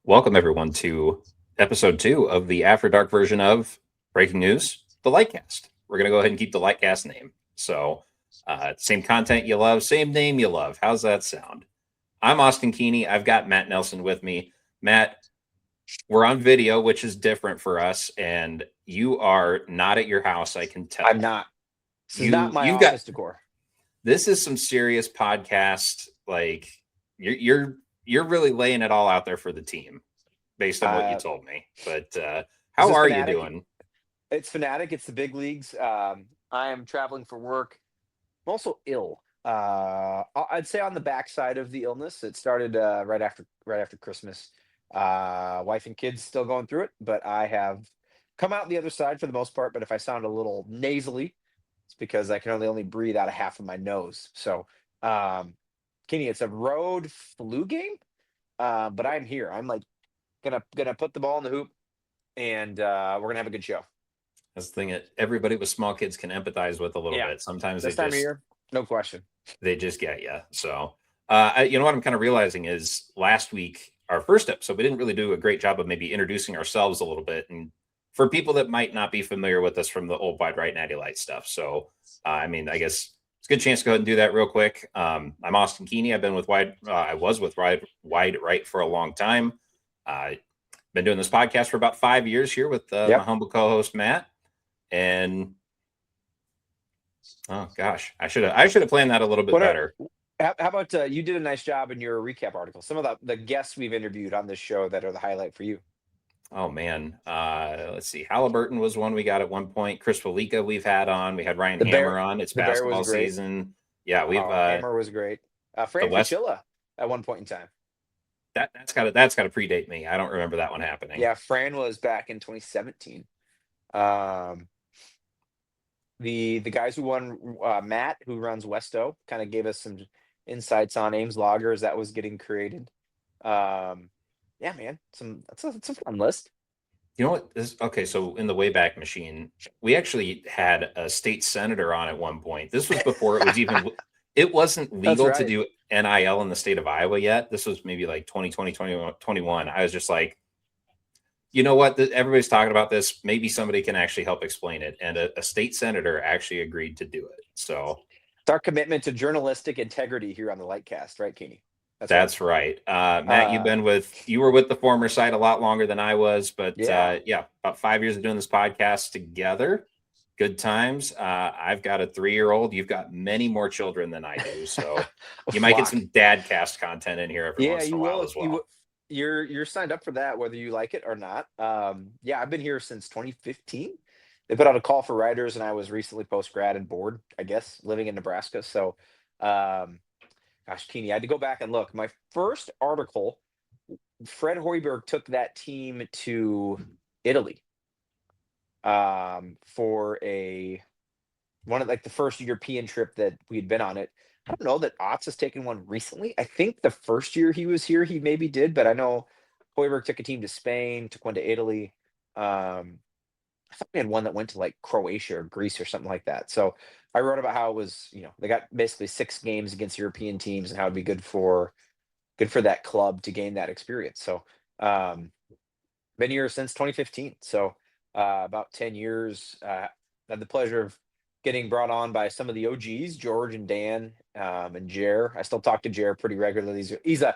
Welcome, everyone, to episode 2 of the After Dark version of Breaking News, the Litecast. We're going to go ahead and keep the Litecast name. So, same content you love, same name you love. How's that sound? I'm Austin Keeney. I've got Matt Nelson with me. Matt, we're on video, which is different for us, and you are not at your house, I can I'm tell. not. This is not my You've got office decor. this is some serious podcast. Like you're really laying it all out there for the team based on what you Uh, told me. But this how is are you Fanatic. doing? It's Fanatic. It's the big leagues. I am traveling for work. I'm also ill. I'd say on the backside of the illness. It started right after Christmas. Wife and kids still going through it, but I have come out the other side for the most part. But if I sound a little nasally, it's because I can only breathe out of half of my nose. So, um, Kenny, it's a road flu game. But I'm here. I'm like gonna put the ball in the hoop, and we're gonna have a good show. That's the thing that everybody with small kids can empathize with a little Yeah, bit. Sometimes this time of year, no question. they just get you. So, you know what I'm kind of realizing is last week, our first episode, we didn't really do a great job of maybe introducing ourselves a little bit. And for people that might not be familiar with us from the old Wide Right Natty Light stuff. So, I guess it's a good chance to go ahead and do that real quick. I'm Austin Keeney. I've been with I was with Wide Right for a long time. Been doing this podcast for about 5 years here with my Yep. humble co-host Matt. And oh gosh, I should have planned that a little bit What are better. how about you did a nice job in your recap article. Some of the guests we've interviewed on this show that are the highlight for you. Oh man, let's see. Halliburton was one we got at one point. Chris Felica we've had on. We had Ryan The Hammer bear, on. It's the bear was basketball great. season. Yeah, we've Hammer was great. the Fran West. Fuchilla at one point in time. That's got to predate me. I don't remember that one happening. Yeah, Fran was back in 2017. Um, the guys who won, Matt, who runs Westo, kind of gave us some insights on Ames loggers that was getting created. Yeah, man, it's a fun list. You know what? Okay, so in the Wayback Machine, we actually had a state senator on at one point. This was before it was even. It wasn't That's legal to right. do NIL in the state of Iowa yet. This was maybe like 2020, 2021. I was just like, you know what? Everybody's talking about this. Maybe somebody can actually help explain it. And a state senator actually agreed to do it. So It's our commitment to journalistic integrity here on the Lightcast, right, Keeney? That's right. that's right. Matt, Uh, you were with the former site a lot longer than I was, but yeah. yeah, about 5 years of doing this podcast together. Good times. I've got a 3-year-old. You've got many more children than I do. So A you might get flock. some dad cast content in here every Yeah, once in you a while will. as well. You're signed up for that, whether you like it or not. Yeah, I've been here since 2015. They put out a call for writers, and I was recently post grad and bored, I guess, living in Nebraska. So, um, gosh, Keeney, I had to go back and look. My first article, Fred Hoiberg took that team to Italy for a one of like the first European trip that we had been on it. I don't know that Otts has taken one recently. I think the first year he was here, he maybe did, but I know Hoiberg took a team to Spain, took one to Italy. I thought we had one that went to like Croatia or Greece or something like that. So I wrote about how it was, they got basically 6 games against European teams and how it'd be good for that club to gain that experience. So um, been here since 2015. So about 10 years. Had the pleasure of getting brought on by some of the OGs, George and Dan and Jer. I still talk to Jer pretty regularly. He's a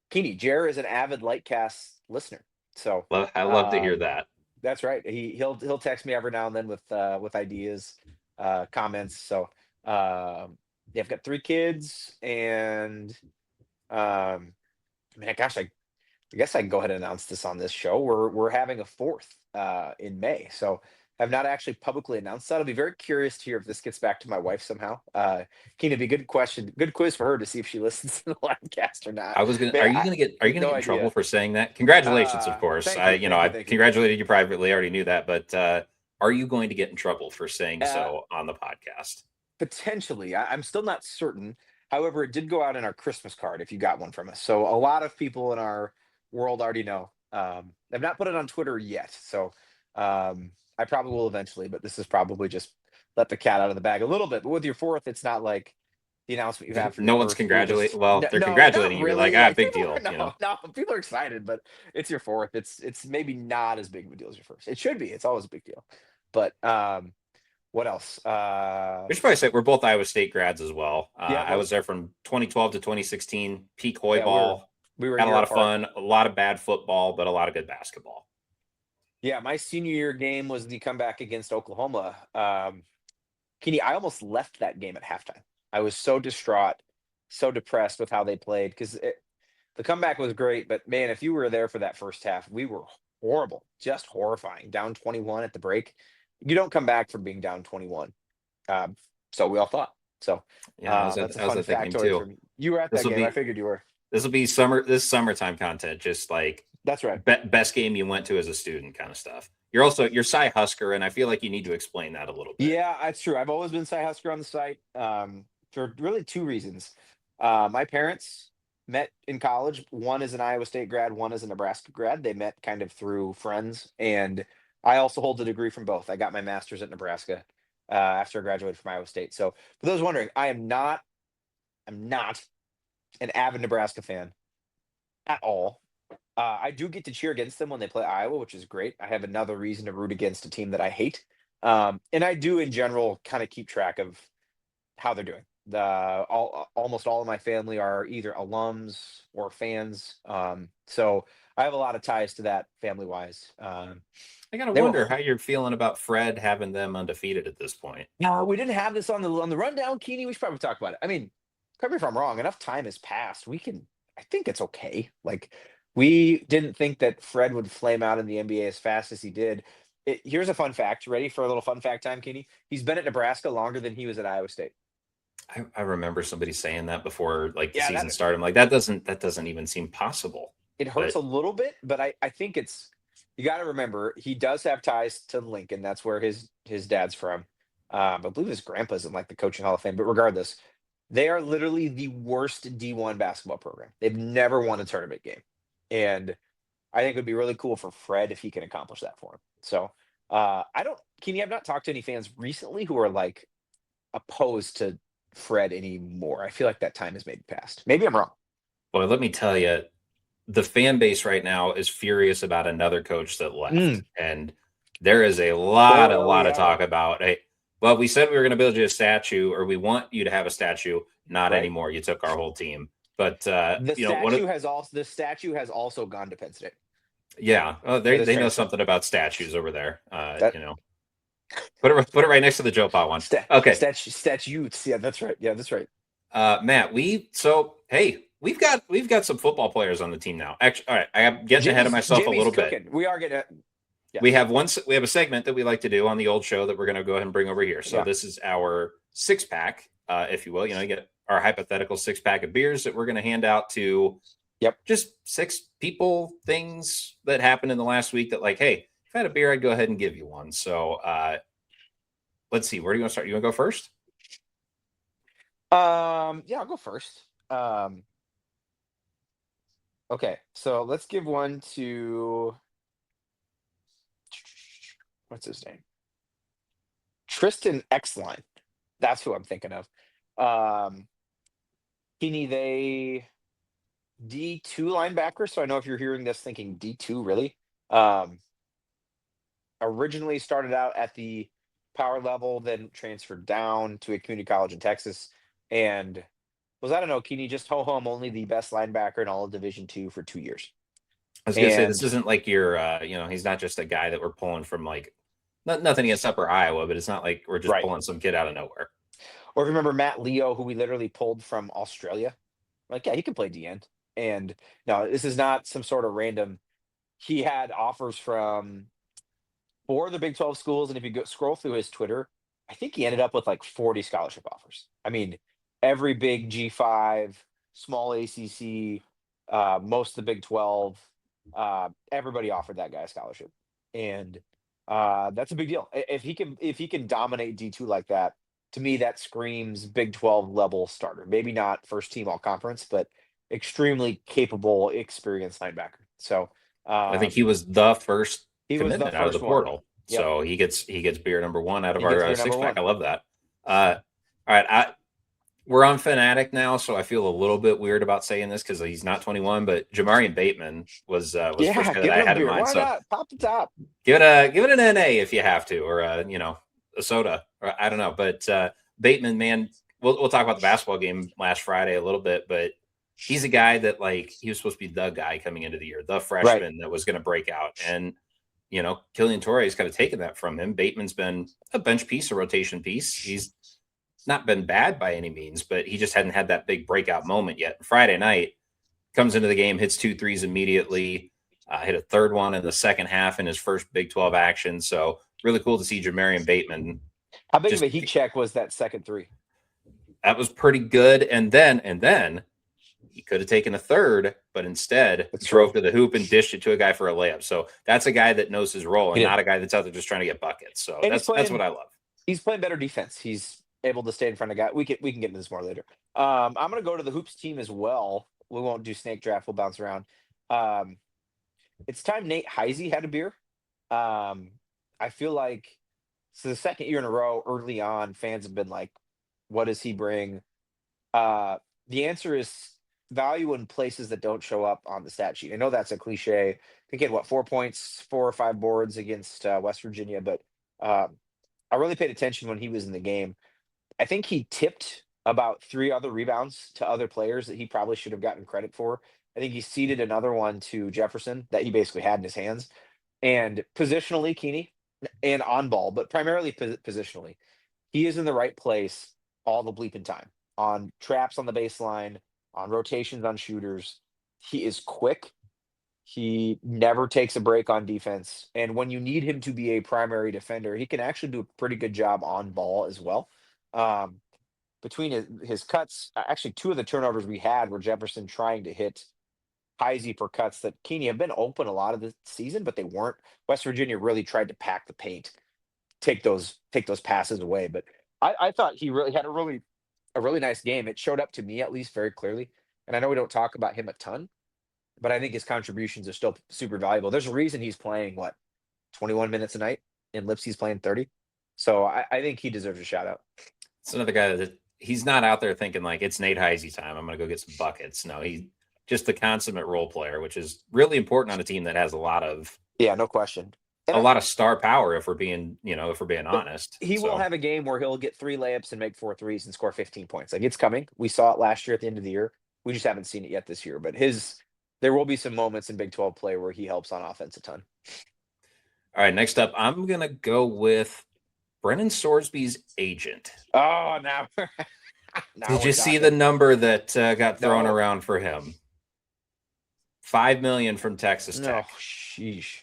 Keeney. Jer is an avid Lightcast listener. So I love to hear um, that. that's right. He'll text me every now and then with ideas, comments. So yeah, I've got 3 kids, and man, gosh, I guess I can go ahead and announce this on this show. We're having a fourth in May. So have not actually publicly announced that. I'll be very curious to hear if this gets back to my wife somehow. Keen, it'd be a good question, good quiz for her to see if she listens to the podcast or not. I was gonna. Man, Are you gonna no get in trouble idea. for saying that? Congratulations, of course. Thank you, thank you, I thank you. congratulated you privately. I already knew that, but are you going to get in trouble for saying Uh, so on the podcast? Potentially, I'm still not certain. However, it did go out in our Christmas card if you got one from us. So a lot of people in our world already know. I've not put it on Twitter yet, so I probably will eventually. But this is probably just let the cat out of the bag a little bit. But with your fourth, it's not like the announcement you have for your No one's first. You're congratulating. just Well, they're no, not congratulating you. Like, really. Like big people deal. are no, people are excited, but it's your fourth. It's maybe not as big of a deal as your first. It should be. It's always a big deal. But what else? We should probably say we're both Iowa State grads as well. Yeah, I was there from 2012 to 2016. Peak Hoy yeah, ball. we were a Had a year lot of apart. fun. A lot of bad football, but a lot of good basketball. Yeah, my senior year game was the comeback against Oklahoma. Kenny, I almost left that game at halftime. I was so distraught, so depressed with how they played because the comeback was great. But man, if you were there for that first half, we were horrible, just horrifying. Down 21 at the break. You don't come back from being down 21. So we all thought. So Yeah, that's a I was fun at that game factoid for too. me. You were at This that will game. I be figured you were. this summertime content. Just like That's right. best game you went to as a student, kind of stuff. You're Cy Husker, and I feel like you need to explain that a little bit. Yeah, that's true. I've always been Cy Husker on the site for really two reasons. My parents met in college. One is an Iowa State grad, one is a Nebraska grad. They met kind of through friends, and I also hold a degree from both. I got my master's at Nebraska after I graduated from Iowa State. So, for those wondering, I'm not an avid Nebraska fan at all. I do get to cheer against them when they play Iowa, which is great. I have another reason to root against a team that I hate. And I do, in general, kind of keep track of how they're doing. Almost all of my family are either alums or fans. So I have a lot of ties to that family wise. I gotta They were. wonder how you're feeling about Fred having them undefeated at this point. No, we didn't have this on the rundown, Keeney. We should probably talk about it. I mean, correct me if I'm wrong. Enough time has passed. We can. I think it's okay. Like we didn't think that Fred would flame out in the NBA as fast as he did. Here's a fun fact. Ready for a little fun fact time, Keeney? He's been at Nebraska longer than he was at Iowa State. I remember somebody saying that before, like the Yeah, season started. I'm like, that doesn't even seem possible. it hurts But a little bit, but I think it's you got to remember he does have ties to Lincoln. That's where his dad's from. I believe his grandpa's in like the coaching Hall of Fame. But regardless, they are literally the worst D1 basketball program. They've never won a tournament game, and I think it would be really cool for Fred if he can accomplish that for him. So I don't, Kenny, I've not talked to any fans recently who are like opposed to Fred anymore. I feel like that time has maybe passed. Maybe I'm wrong. boy, let me tell you, the fan base right now is furious about another coach that left, and there is a lot of talk about. Hey, well, we said we were going to build you a statue, or we want you to have a statue. Not Right. anymore. You took our whole team, but The statue has also gone to Penn State. Yeah, they know something about statues over there. That- put it right next to the Joe Pot one. Okay, Statutes. Yeah, that's right. Yeah, that's right. Matt, we've got some football players on the team now. Actually, all right, I am getting ahead of myself a little bit. We are getting. Yeah. We have a segment that we like to do on the old show that we're going to go ahead and bring over here. So this is our 6-pack, if you will. You get our hypothetical 6-pack of beers that we're going to hand out to. Yep. Just 6 people, things that happened in the last week that like, hey, if I had a beer, I'd go ahead and give you one. So let's see. Where do you want to start? You want to go first? Yeah, I'll go first. Okay, so let's give one to what's his name? Tristan Exline. That's who I'm thinking of. Keeney, they D2 linebacker. So I know if you're hearing this thinking D2, really. Originally started out at the power level, then transferred down to a community college in Texas. And I don't know, Keeney, just ho hum, only the best linebacker in all of Division II for 2 years. I was going to say, this isn't like your, he's not just a guy that we're pulling from like, nothing against Upper Iowa, but it's not like we're just pulling some kid out of nowhere. Or if you remember Matt Leo, who we literally pulled from Australia. Like, yeah, he can play D-end. And no, this is not some sort of random. He had offers from 4 of the Big 12 schools. And if you scroll through his Twitter, I think he ended up with like 40 scholarship offers. I mean, every big G5, small ACC, most of the Big 12, everybody offered that guy a scholarship. And that's a big deal. If he can dominate D2 like that, to me, that screams Big 12 level starter. Maybe not first team all conference, but extremely capable, experienced linebacker. So I think he was the first commitment out of the portal. One. Yep. So he gets beer number 1 out of our 6-pack. I love that. All right. we're on Fanatic now, so I feel a little bit weird about saying this because he's not 21. But Jamarian Bateman was first Yeah, guy that giving I him had in beer. mind. Why So not? Pop the top. give it an NA if you have to, or a soda, or I don't know. But Bateman, man, we'll talk about the basketball game last Friday a little bit, but he's a guy that like he was supposed to be the guy coming into the year, the Right. freshman that was going to break out, and Killian Torrey's kind of taken that from him. Bateman's been a bench piece, a rotation piece. He's not been bad by any means, but he just hadn't had that big breakout moment yet. Friday night comes into the game, hits 2 threes immediately, hit a third one in the second half in his first Big 12 action. So really cool to see Jamarian Bateman. How big of Just a heat check was that second three? that was pretty good. And then he could have taken a third, but instead That's drove true. to the hoop and dished it to a guy for a layup. So that's a guy that knows his role He and did. not a guy that's out there just trying to get buckets. So And that's what I love. he's playing better defense. He's able to stay in front of guys. We can get into this more later. I'm gonna go to the hoops team as well. We won't do snake draft. We'll bounce around. Um, it's time Nate Heisey had a beer. I feel like so the second year in a row, early on, fans have been like, "What does he bring?" Uh, the answer is value in places that don't show up on the stat sheet. I know that's a cliche. I think he had what 4 points, 4 or 5 boards against West Virginia, but um, I really paid attention when he was in the game. I think he tipped about 3 other rebounds to other players that he probably should have gotten credit for. I think he ceded another one to Jefferson that he basically had in his hands. And positionally, Keeney, and on ball, but primarily positionally, he is in the right place all the bleeping time on traps on the baseline, on rotations on shooters. He is quick. He never takes a break on defense. And when you need him to be a primary defender, he can actually do a pretty good job on ball as well. Um, between his cuts, actually, 2 of the turnovers we had were Jefferson trying to hit Heisey for cuts that Keeney have been open a lot of the season, but they weren't. West Virginia really tried to pack the paint, take those passes away. But I thought he really had a really nice game. It showed up to me at least very clearly. And I know we don't talk about him a ton, but I think his contributions are still super valuable. There's a reason he's playing 21 minutes a night, and Lipsy's playing 30. So I think he deserves a shout out. It's another guy that he's not out there thinking like it's Nate Heisey time. I'm going to go get some buckets. No, he's just the consummate role player, which is really important on a team that has Yeah, no question. And a lot of star power. If we're being honest. he will So have a game where he'll get 3 layups and make 4 threes and score 15 points. Like it's coming. We saw it last year at the end of the year. We just haven't seen it yet this year. But there will be some moments in Big 12 play where he helps on offense a ton. all right, next up, I'm going to go with Brennan Sorsby's agent. Oh, now, Did you see the number that got thrown No. around for him? $5 million from Texas No, Tech sheesh.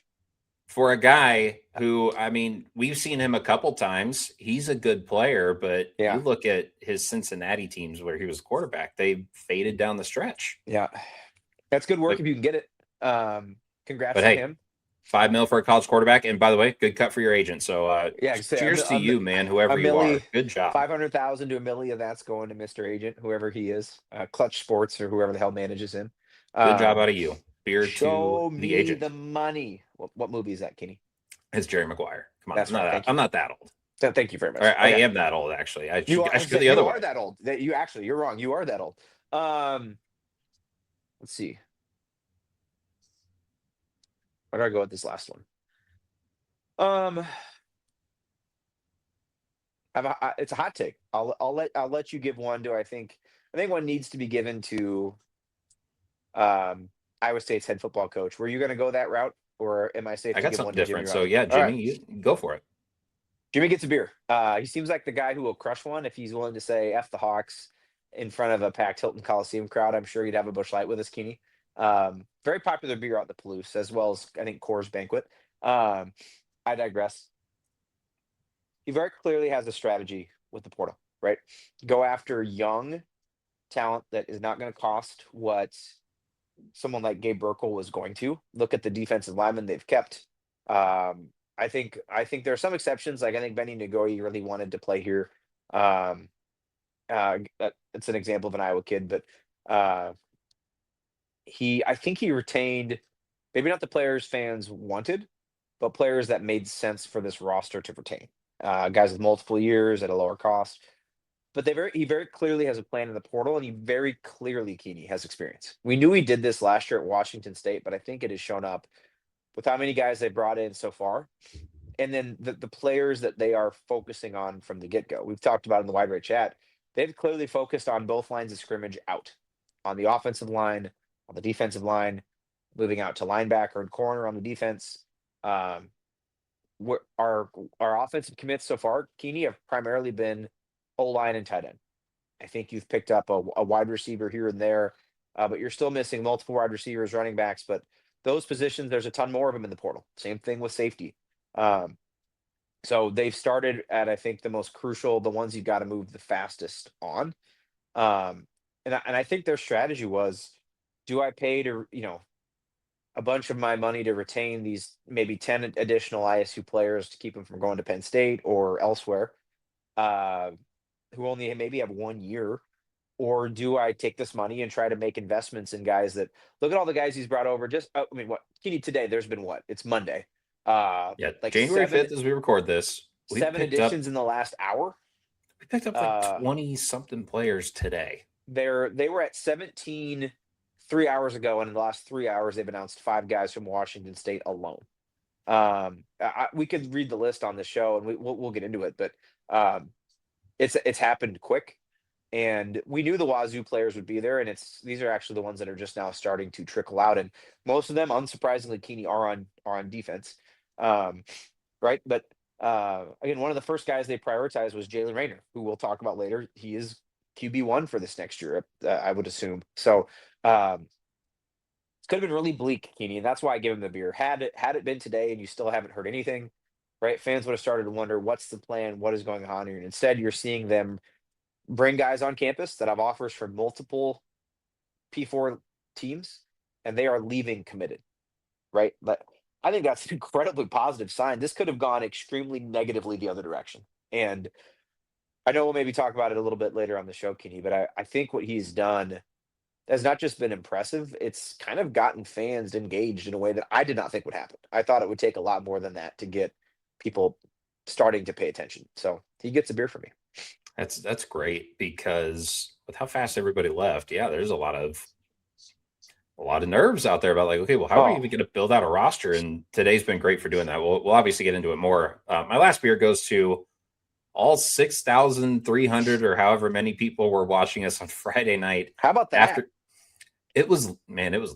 for a guy who, I mean, we've seen him a couple times. He's a good player, but Yeah. you look at his Cincinnati teams where he was quarterback; they faded down the stretch. Yeah. That's good work But, if you can get it. Congrats but to hey, him. $5 million for a college quarterback, and by the way, good cut for your agent. So, Yeah, cheers to you, man. Whoever you are, good job. 500,000 to a milli of that's going to Mr. Agent, whoever he is, Clutch Sports or whoever the hell manages him. Good job out of you. Beer Show to me the agent. the money. What movie is that, Kenny? It's Jerry Maguire. Come on, That's right. Thank you. I'm not that old. So, thank you very much. All right, I Okay. am that old actually. I You should go the other you way. are that old. You're wrong. You are that old. Let's see. Where do I go with this last one? It's a hot take. I'll let you give one. I think one needs to be given to Iowa State's head football coach. Were you going to go that route, or am I safe I to got give something one to Jimmy? different. So Ryan? yeah, All Jimmy, right. you go for it. Jimmy gets a beer. He seems like the guy who will crush one if he's willing to say "F the Hawks" in front of a packed Hilton Coliseum crowd. I'm sure he'd have a Busch Light with us, Keeney. Very popular beer out the Palouse, as well as I think Coors Banquet. I digress. He very clearly has a strategy with the portal, right? Go after young talent that is not going to cost what someone like Gabe Burkle was going to. Look at the defensive linemen they've kept. I think there are some exceptions. Like I think Benny Nagoye really wanted to play here. It's an example of an Iowa kid, but I think he retained maybe not the players fans wanted, but players that made sense for this roster to retain. Guys with multiple years at a lower cost. but he very clearly has a plan in the portal, and he very clearly, Keeney, has experience. We knew he did this last year at Washington State, but I think it has shown up with how many guys they brought in so far, and then the players that they are focusing on from the get go. We've talked about in the wide right chat. They've clearly focused on both lines of scrimmage out, on the offensive line, on the defensive line, moving out to linebacker and corner on the defense. Um, our offensive commits so far, Keeney, have primarily been O line and tight end. I think you've picked up a wide receiver here and there, but you're still missing multiple wide receivers, running backs. But those positions, there's a ton more of them in the portal. Same thing with safety. Um, so they've started at, I think, the most crucial, the ones you've got to move the fastest on. And I think their strategy was, do I pay to, a bunch of my money to retain these maybe 10 additional ISU players to keep them from going to Penn State or elsewhere, uh, who only maybe have 1 year? Or do I take this money and try to make investments in guys that look at all the guys he's brought over? What Kenny today? There's been what? It's Monday. Yeah, Like January 5th as we record this. seven additions in the last hour. We picked up like 20 something players today. They were at 17 3 hours ago, and in the last 3 hours, they've announced 5 guys from Washington State alone. We could read the list on the show, and we'll get into it, but it's happened quick. And we knew the Wazoo players would be there, and these are actually the ones that are just now starting to trickle out, and most of them, unsurprisingly, Keeney, are on defense, right? But again, one of the first guys they prioritized was Jalen Rayner, who we'll talk about later. He is QB1 for this next year, I would assume. So it's could have been really bleak, Keeney, and that's why I give him the beer. Had it been today, and you still haven't heard anything, right? Fans would have started to wonder what's the plan, what is going on here, and instead you're seeing them bring guys on campus that have offers from multiple P4 teams, and they are leaving committed, right? But I think that's an incredibly positive sign. This could have gone extremely negatively the other direction. And I know we'll maybe talk about it a little bit later on the show, Kenny, but I think what he's done has not just been impressive, it's kind of gotten fans engaged in a way that I did not think would happen. I thought it would take a lot more than that to get people starting to pay attention. So he gets a beer from me. That's great, because with how fast everybody left, yeah, there's a lot of nerves out there about like, okay, well, how are we even going to build out a roster? And today's been great for doing that. We'll obviously get into it more. My last beer goes to all 6,300 or however many people were watching us on Friday night. How about that? It was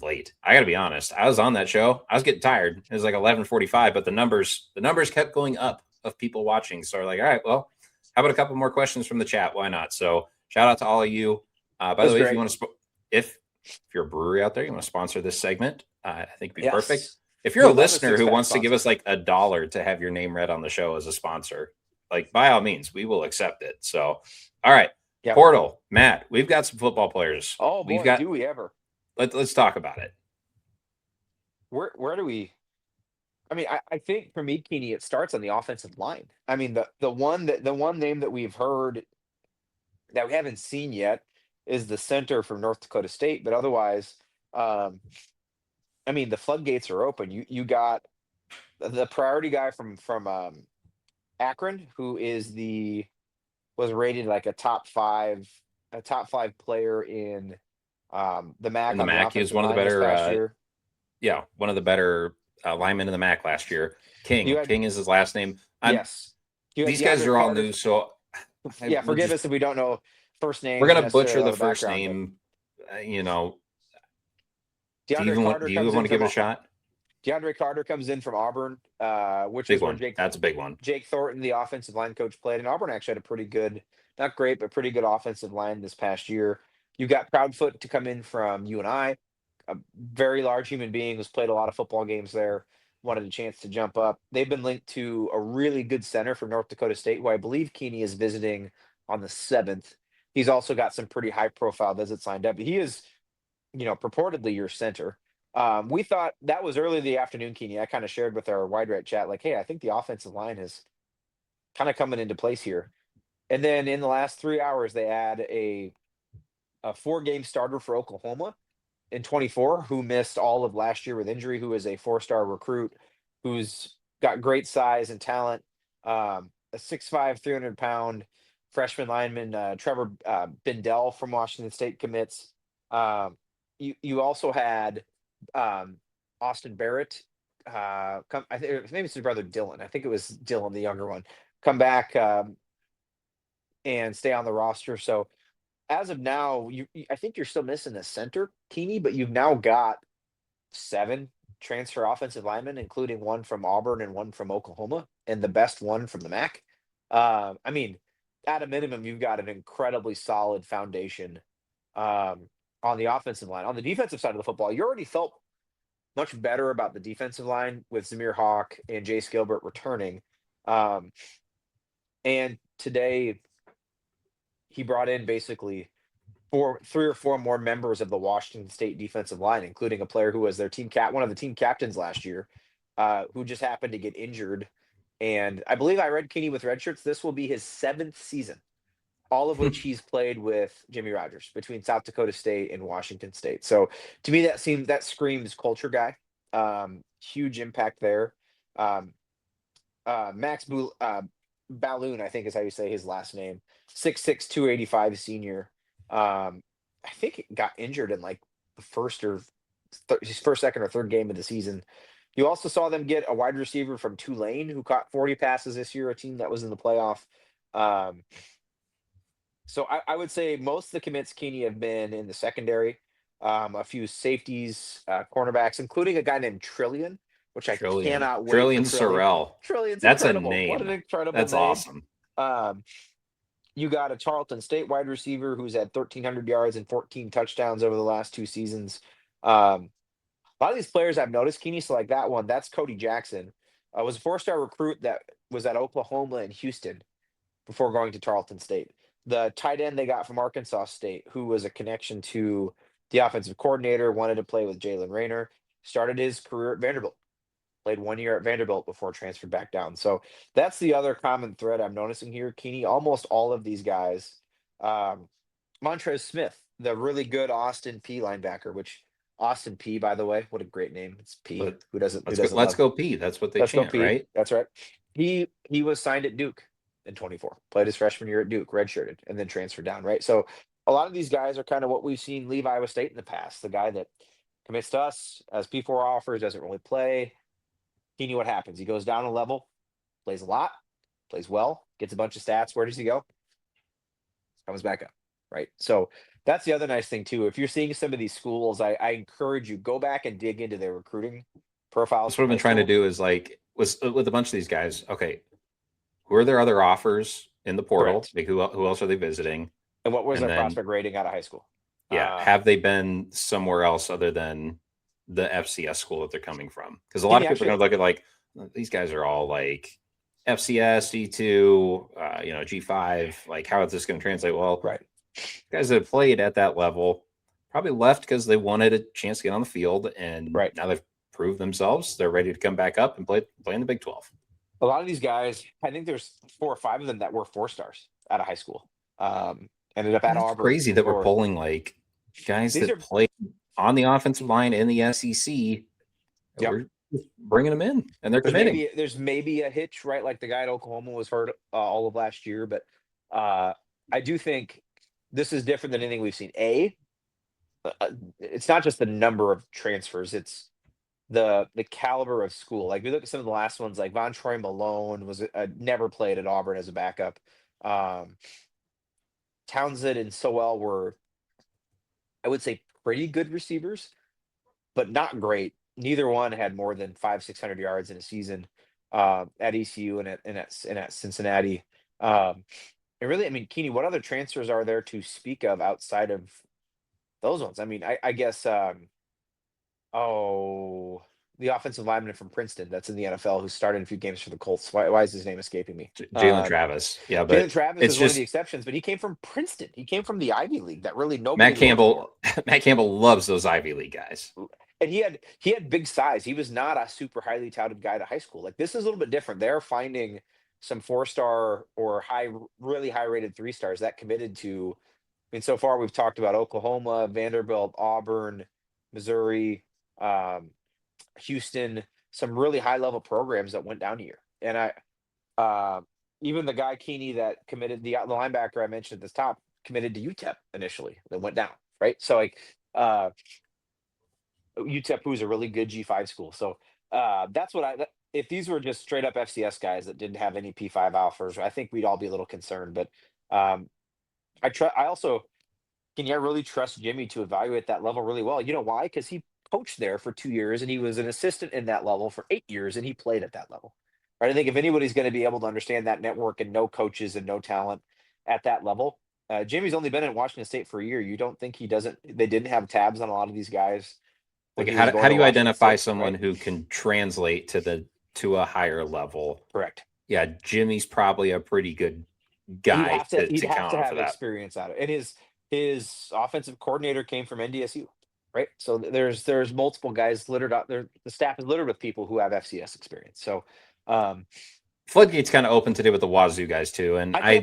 late. I got to be honest. I was on that show. I was getting tired. It was like 11:45, but the numbers kept going up of people watching. So we're like, all right, well, how about a couple more questions from the chat? Why not? So shout out to all of you. By the way, great. If you want to, if you're a brewery out there, you want to sponsor this segment, I think it'd be perfect. If you're a listener who wants to give us like $1 to have your name read on the show as a sponsor, like by all means, we will accept it. So, all right. Yep. Portal, Matt, we've got some football players. Oh, boy, do we ever? Let's talk about it. Where do we? I mean, I think for me, Keeney, it starts on the offensive line. I mean, the one name that we've heard that we haven't seen yet is the center from North Dakota State. But otherwise, I mean, the floodgates are open. You got the priority guy from Akron, who was rated like a top five player in the MAC. In the MAC, he was one of the better. One of the better linemen in the MAC last year. King is his last name. Yes. These guys are all new, so forgive us if we don't know first name. We're gonna butcher the first name. Do you want to give it a shot? DeAndre Carter comes in from Auburn, which big is one. where That's a big one. Jake Thornton, the offensive line coach, played, and Auburn actually had a pretty good, not great, but pretty good offensive line this past year. You got Proudfoot to come in from UNI, a very large human being who's played a lot of football games there, wanted a chance to jump up. They've been linked to a really good center from North Dakota State, who I believe Keeney is visiting on the 7th. He's also got some pretty high-profile visits lined up. He is, purportedly your center. We thought that was early in the afternoon, Keeney. I kind of shared with our wide right chat, like, hey, I think the offensive line is kind of coming into place here. And then in the last 3 hours, they add a 4-game starter for Oklahoma in 24, who missed all of last year with injury, who is a 4-star recruit, who's got great size and talent, a 6'5", 300-pound freshman lineman Trevor Bindell from Washington State commits. You also had Austin Barrett. Come, I think maybe it's his brother Dylan. I think it was Dylan, the younger one, come back and stay on the roster. So as of now, I think you're still missing a center, Keeney, but you've now got 7 transfer offensive linemen, including one from Auburn and one from Oklahoma, and the best one from the MAC. I mean, at a minimum, you've got an incredibly solid foundation on the offensive line. On the defensive side of the football, you already felt much better about the defensive line with Zamir Hawk and Jace Gilbert returning. And today, he brought in basically 3 or 4 more members of the Washington State defensive line, including a player who was their one of the team captains last year, who just happened to get injured. And I believe I read Kenny with red shirts. This will be his 7th season, all of which he's played with Jimmy Rogers between South Dakota State and Washington State. So to me, that screams culture guy. Huge impact there. Max Balloon, I think is how you say his last name. 6'6", 285 senior. I think it got injured in like the his first, second, or third game of the season. You also saw them get a wide receiver from Tulane who caught 40 passes this year, a team that was in the playoff. So I would say most of the commits, Keeney, have been in the secondary. A few safeties, cornerbacks, including a guy named Trillion, which I cannot wait Trillion for Trillion. Sorrell. Trillion's That's incredible. a name. What an incredible That's name. awesome. You got a Tarleton State wide receiver who's had 1,300 yards and 14 touchdowns over the last 2 seasons. A lot of these players I've noticed, Keeney, so like that one, that's Cody Jackson. Was a 4-star recruit that was at Oklahoma and Houston before going to Tarleton State. The tight end they got from Arkansas State, who was a connection to the offensive coordinator, wanted to play with Jalen Rayner, started his career at Vanderbilt. Played 1 year at Vanderbilt before transferred back down. So that's the other common thread I'm noticing here, Keeney. Almost all of these guys. Montrez Smith, the really good Austin P linebacker, which Austin P, by the way, what a great name. It's P. But Who doesn't? let's go P. That's what they Let's go chant, P. right? That's right. He was signed at Duke in 24. Played his freshman year at Duke, redshirted, and then transferred down. Right. So a lot of these guys are kind of what we've seen leave Iowa State in the past. The guy that commits to us as P4 offers, doesn't really play. He knew what happens. He goes down a level, plays a lot, plays well, gets a bunch of stats. Where does he go? Comes back up, right? So that's the other nice thing too. If you're seeing some of these schools, I encourage you, go back and dig into their recruiting profiles. That's what I've been trying to do is like with a bunch of these guys. Okay, who are their other offers in the portal? Like who else are they visiting? And what was their prospect rating out of high school? Yeah, have they been somewhere else other than the FCS school that they're coming from? Because a lot of people are going to look at like these guys are all like FCS, D2, G5. Like, how is this going to translate? Well, right. Guys that have played at that level probably left because they wanted a chance to get on the field, and now they've proved themselves. They're ready to come back up and play in the Big 12. A lot of these guys, I think there's 4 or 5 of them that were 4-stars out of high school. Ended up at Auburn. Crazy that we're pulling like guys that played on the offensive line in the SEC. Yep. We're bringing them in, and they're committing. There's maybe a hitch, right? Like the guy at Oklahoma was hurt all of last year, but I do think this is different than anything we've seen. It's not just the number of transfers; it's the caliber of school. Like we look at some of the last ones, like Von Troy Malone was never played at Auburn as a backup. Townsend and Sowell were, I would say, pretty good receivers, but not great. Neither one had more than 500-600 yards in a season at ECU and at Cincinnati. And really, I mean, Keeney, what other transfers are there to speak of outside of those ones? I mean, I guess, the offensive lineman from Princeton that's in the NFL who started a few games for the Colts. Why is his name escaping me? Jalen Travis. Yeah, but Jalen Travis is one of the exceptions, but he came from Princeton. He came from the Ivy League that really nobody. Matt Campbell loves those Ivy League guys. And he had big size. He was not a super highly touted guy to high school. Like this is a little bit different. They're finding some 4-star or really high rated 3-stars that committed to. I mean, so far we've talked about Oklahoma, Vanderbilt, Auburn, Missouri, Houston, some really high level programs that went down here. And even the guy Keeney that committed the linebacker I mentioned at the top committed to UTEP initially, that went down, right? So like UTEP, who's a really good G5 school. So that's what if these were just straight up FCS guys that didn't have any P5 offers, I think we'd all be a little concerned. But um, I also, can you really trust Jimmy to evaluate that level really well? You know why? Because he coached there for 2 years and he was an assistant in that level for 8 years and he played at that level. Right. I think if anybody's going to be able to understand that network and know coaches and know talent at that level, Jimmy's only been in Washington State for a year. You don't think he doesn't? They didn't have tabs on a lot of these guys when Like he was how going do to you Washington identify State, someone right? who can translate to a higher level? Correct. Yeah, Jimmy's probably a pretty good He'd guy have to he'd to have count to on for have that. experience at it. And his offensive coordinator came from NDSU, right? So there's multiple guys littered up there. The staff is littered with people who have FCS experience. So um Floodgate's kind of open today with the Wazoo guys too, and I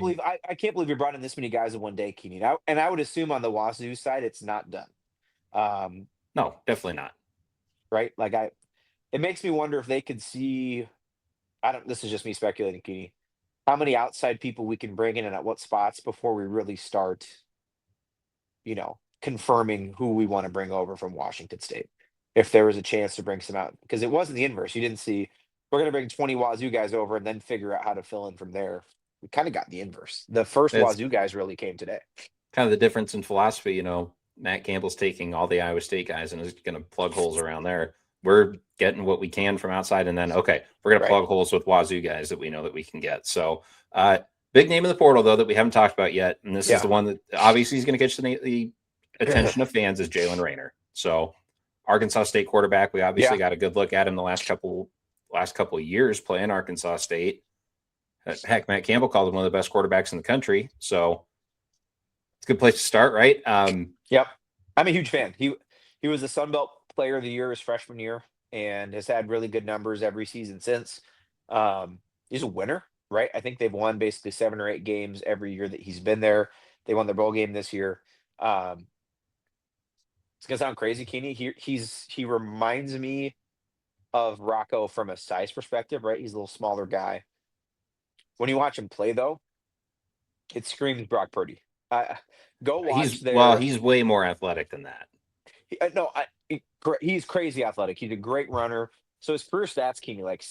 can't believe you brought in this many guys in one day, Keeney. And I would assume on the Wazoo side it's not done. Um, no, definitely not. right? It makes me wonder if they could see. I don't. This is just me speculating, Keeney. How many outside people we can bring in and at what spots before we really start, confirming who we want to bring over from Washington State. If there was a chance to bring some out, because it wasn't the inverse. You didn't see, we're going to bring 20 Wazoo guys over and then figure out how to fill in from there. We kind of got the inverse. The first It's Wazoo guys really came today. kind of the difference in philosophy. Matt Campbell's taking all the Iowa State guys and is going to plug holes around there. We're getting what we can from outside, and then okay, we're going to Right. plug holes with Wazoo guys that we know that we can get. So, big name in the portal though that we haven't talked about yet, and this is the one that obviously is going to catch the attention of fans is Jalen Rayner. So, Arkansas State quarterback. We obviously got a good look at him the last couple of years playing Arkansas State. Heck, Matt Campbell called him one of the best quarterbacks in the country. So it's a good place to start, right? Yep. I'm a huge fan. He was the Sun Belt Player of the Year his freshman year and has had really good numbers every season since. He's a winner, right? I think they've won basically 7 or 8 games every year that he's been there. They won their bowl game this year. It's gonna sound crazy, Keeney. He reminds me of Rocco from a size perspective, right? He's a little smaller guy. When you watch him play, though, it screams Brock Purdy. Go watch he's way more athletic than that. No, he's crazy athletic. He's a great runner. So his career stats, Keeney, like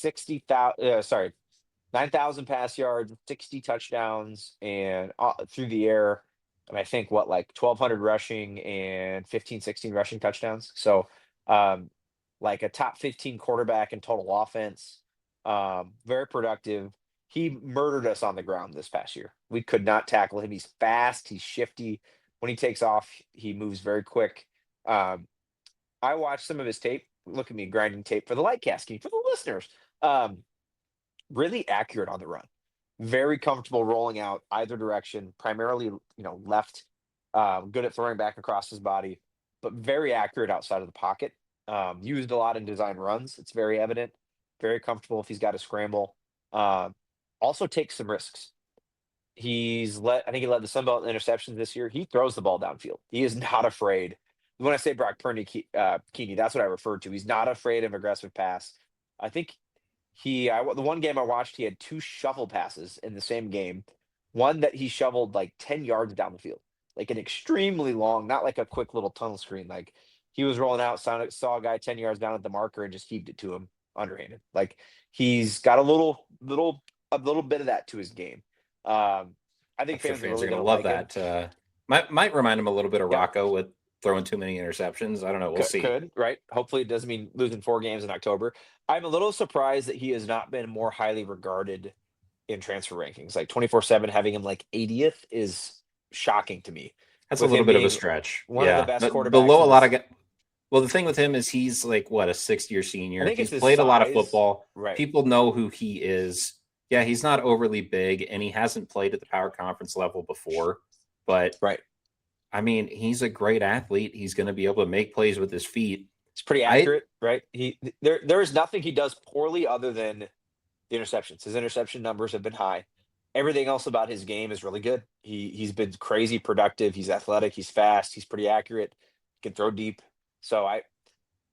9,000 pass yards, 60 touchdowns, and through the air. And I think like 1,200 rushing and 15, 16 rushing touchdowns. So, like a top 15 quarterback in total offense. Very productive. He murdered us on the ground this past year. We could not tackle him. He's fast. He's shifty. When he takes off, he moves very quick. I watched some of his tape. Look at me grinding tape for the Litecast, for the listeners. Really accurate on the run. Very comfortable rolling out either direction, primarily, left. Good at throwing back across his body, but very accurate outside of the pocket. Used a lot in design runs. It's very evident. Very comfortable if he's got a scramble. Also takes some risks. I think he led the Sun Belt in interceptions this year. He throws the ball downfield. He is not afraid. When I say Brock Purdy, Keeney, that's what I referred to. He's not afraid of aggressive pass. I think the one game I watched, he had 2 shovel passes in the same game. One that he shoveled like 10 yards down the field, like an extremely long, not like a quick little tunnel screen. Like he was rolling out, saw a guy 10 yards down at the marker and just heaved it to him underhanded. Like he's got a little bit of that to his game. I think fans are really going to love like that. Might remind him a little bit of Rocco with throwing too many interceptions. I don't know. We'll see. Could, right? Hopefully it doesn't mean losing 4 games in October. I'm a little surprised that he has not been more highly regarded in transfer rankings. Like 24/7 having him like 80th is shocking to me. That's a little bit of a stretch. One of the best quarterbacks. Below a lot of guys. Well, the thing with him is he's like what, a 6th-year senior. I think he's played a lot of football. Right. People know who he is. Yeah, he's not overly big, and he hasn't played at the power conference level before. But right. I mean, he's a great athlete. He's going to be able to make plays with his feet. It's pretty accurate, right? There is nothing he does poorly other than the interceptions. His interception numbers have been high. Everything else about his game is really good. He's been crazy productive. He's athletic. He's fast. He's pretty accurate. He can throw deep. So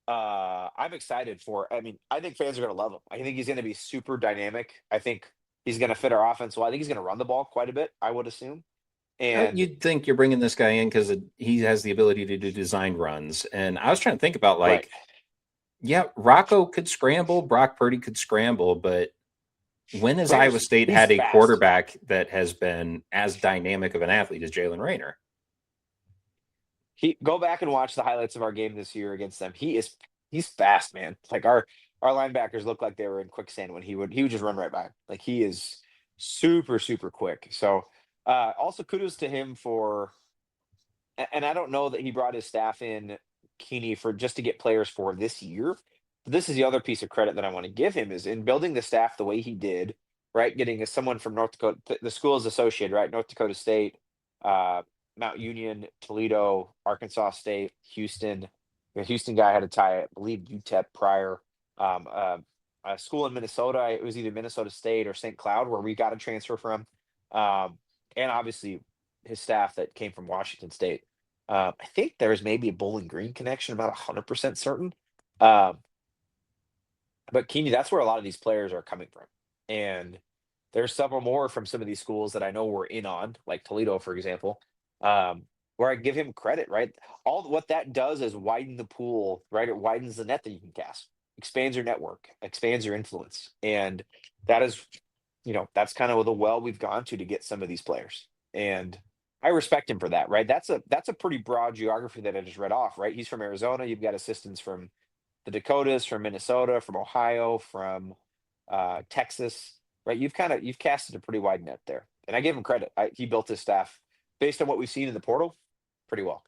I'm excited for. I mean, I think fans are going to love him. I think he's going to be super dynamic. I think He's going to fit our offense well. I think he's going to run the ball quite a bit, I would assume. And You'd think you're bringing this guy in because he has the ability to do design runs. And I was trying to think about right, yeah, Rocco could scramble, Brock Purdy could scramble, but when has Iowa State he's had a fast. quarterback that has been as dynamic of an athlete as Jalen Rayner? He go back and watch the highlights of our game this year against them. He's fast, man. Like our linebackers look like they were in quicksand when he would just run right by 'em. Like he is super super quick. So also kudos to him for and I don't know that he brought his staff in Keeney for just to get players for this year. But this is the other piece of credit that I want to give him is in building the staff the way he did, right? Getting someone from North Dakota, the school is associated, right? North Dakota State, uh, Mount Union, Toledo, Arkansas State, Houston. The Houston guy had a tie, I believe, UTEP prior. Um, uh, a school in Minnesota, it was either Minnesota State or St. Cloud, where we got a transfer from. Um, and obviously his staff that came from Washington State. I think there's maybe a Bowling Green connection, about 100% certain. Um, but Keeney, that's where a lot of these players are coming from. And there's several more from some of these schools that I know we're in on, like Toledo, for example, where I give him credit, right? All what that does is widen the pool, right? It widens the net that you can cast, expands your network, expands your influence. And that is, that's kind of the well we've gone to get some of these players. And I respect him for that, right? That's a pretty broad geography that I just read off, right? He's from Arizona. You've got assistants from the Dakotas, from Minnesota, from Ohio, from Texas, right? You've casted a pretty wide net there, and I give him credit. He built his staff based on what we've seen in the portal pretty well.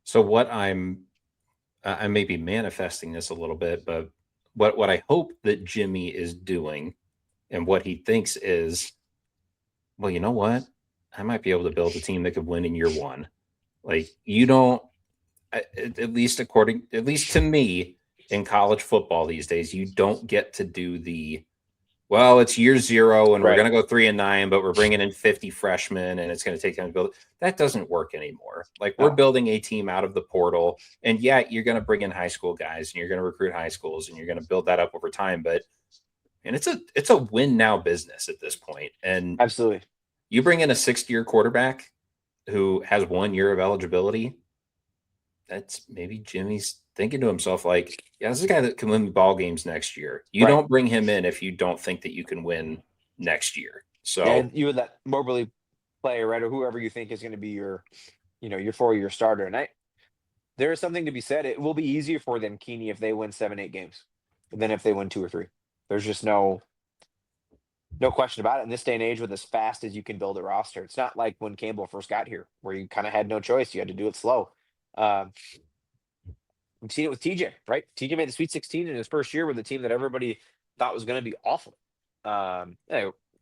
So what I may be manifesting this a little bit, but what I hope that Jimmy is doing and what he thinks is, well, you know what? I might be able to build a team that could win in year one. Like you don't, at least at least to me, in college football these days, you don't get to do well, it's year zero and we're Right. going to go 3-9, but we're bringing in 50 freshmen and it's going to take time to build. That doesn't work anymore. Like we're No. building a team out of the portal, and yeah, you're going to bring in high school guys and you're going to recruit high schools and you're going to build that up over time. But and it's a win now business at this point. And Absolutely. you bring in a 6th-year quarterback who has 1 year of eligibility. That's maybe Jimmy's thinking to himself, like, yeah, this is a guy that can win ball games next year. You Right. don't bring him in if you don't think that you can win next year. So And you would let Moberly play, right, or whoever you think is going to be your 4-year starter. And there is something to be said. It will be easier for them, Keeney, if they win 7, 8 games than if they win 2 or 3. There's just no question about it. In this day and age, with as fast as you can build a roster, it's not like when Campbell first got here, where you kind of had no choice. You had to do it slow. Um, we've seen it with TJ, right? TJ made the Sweet 16 in his first year with a team that everybody thought was going to be awful.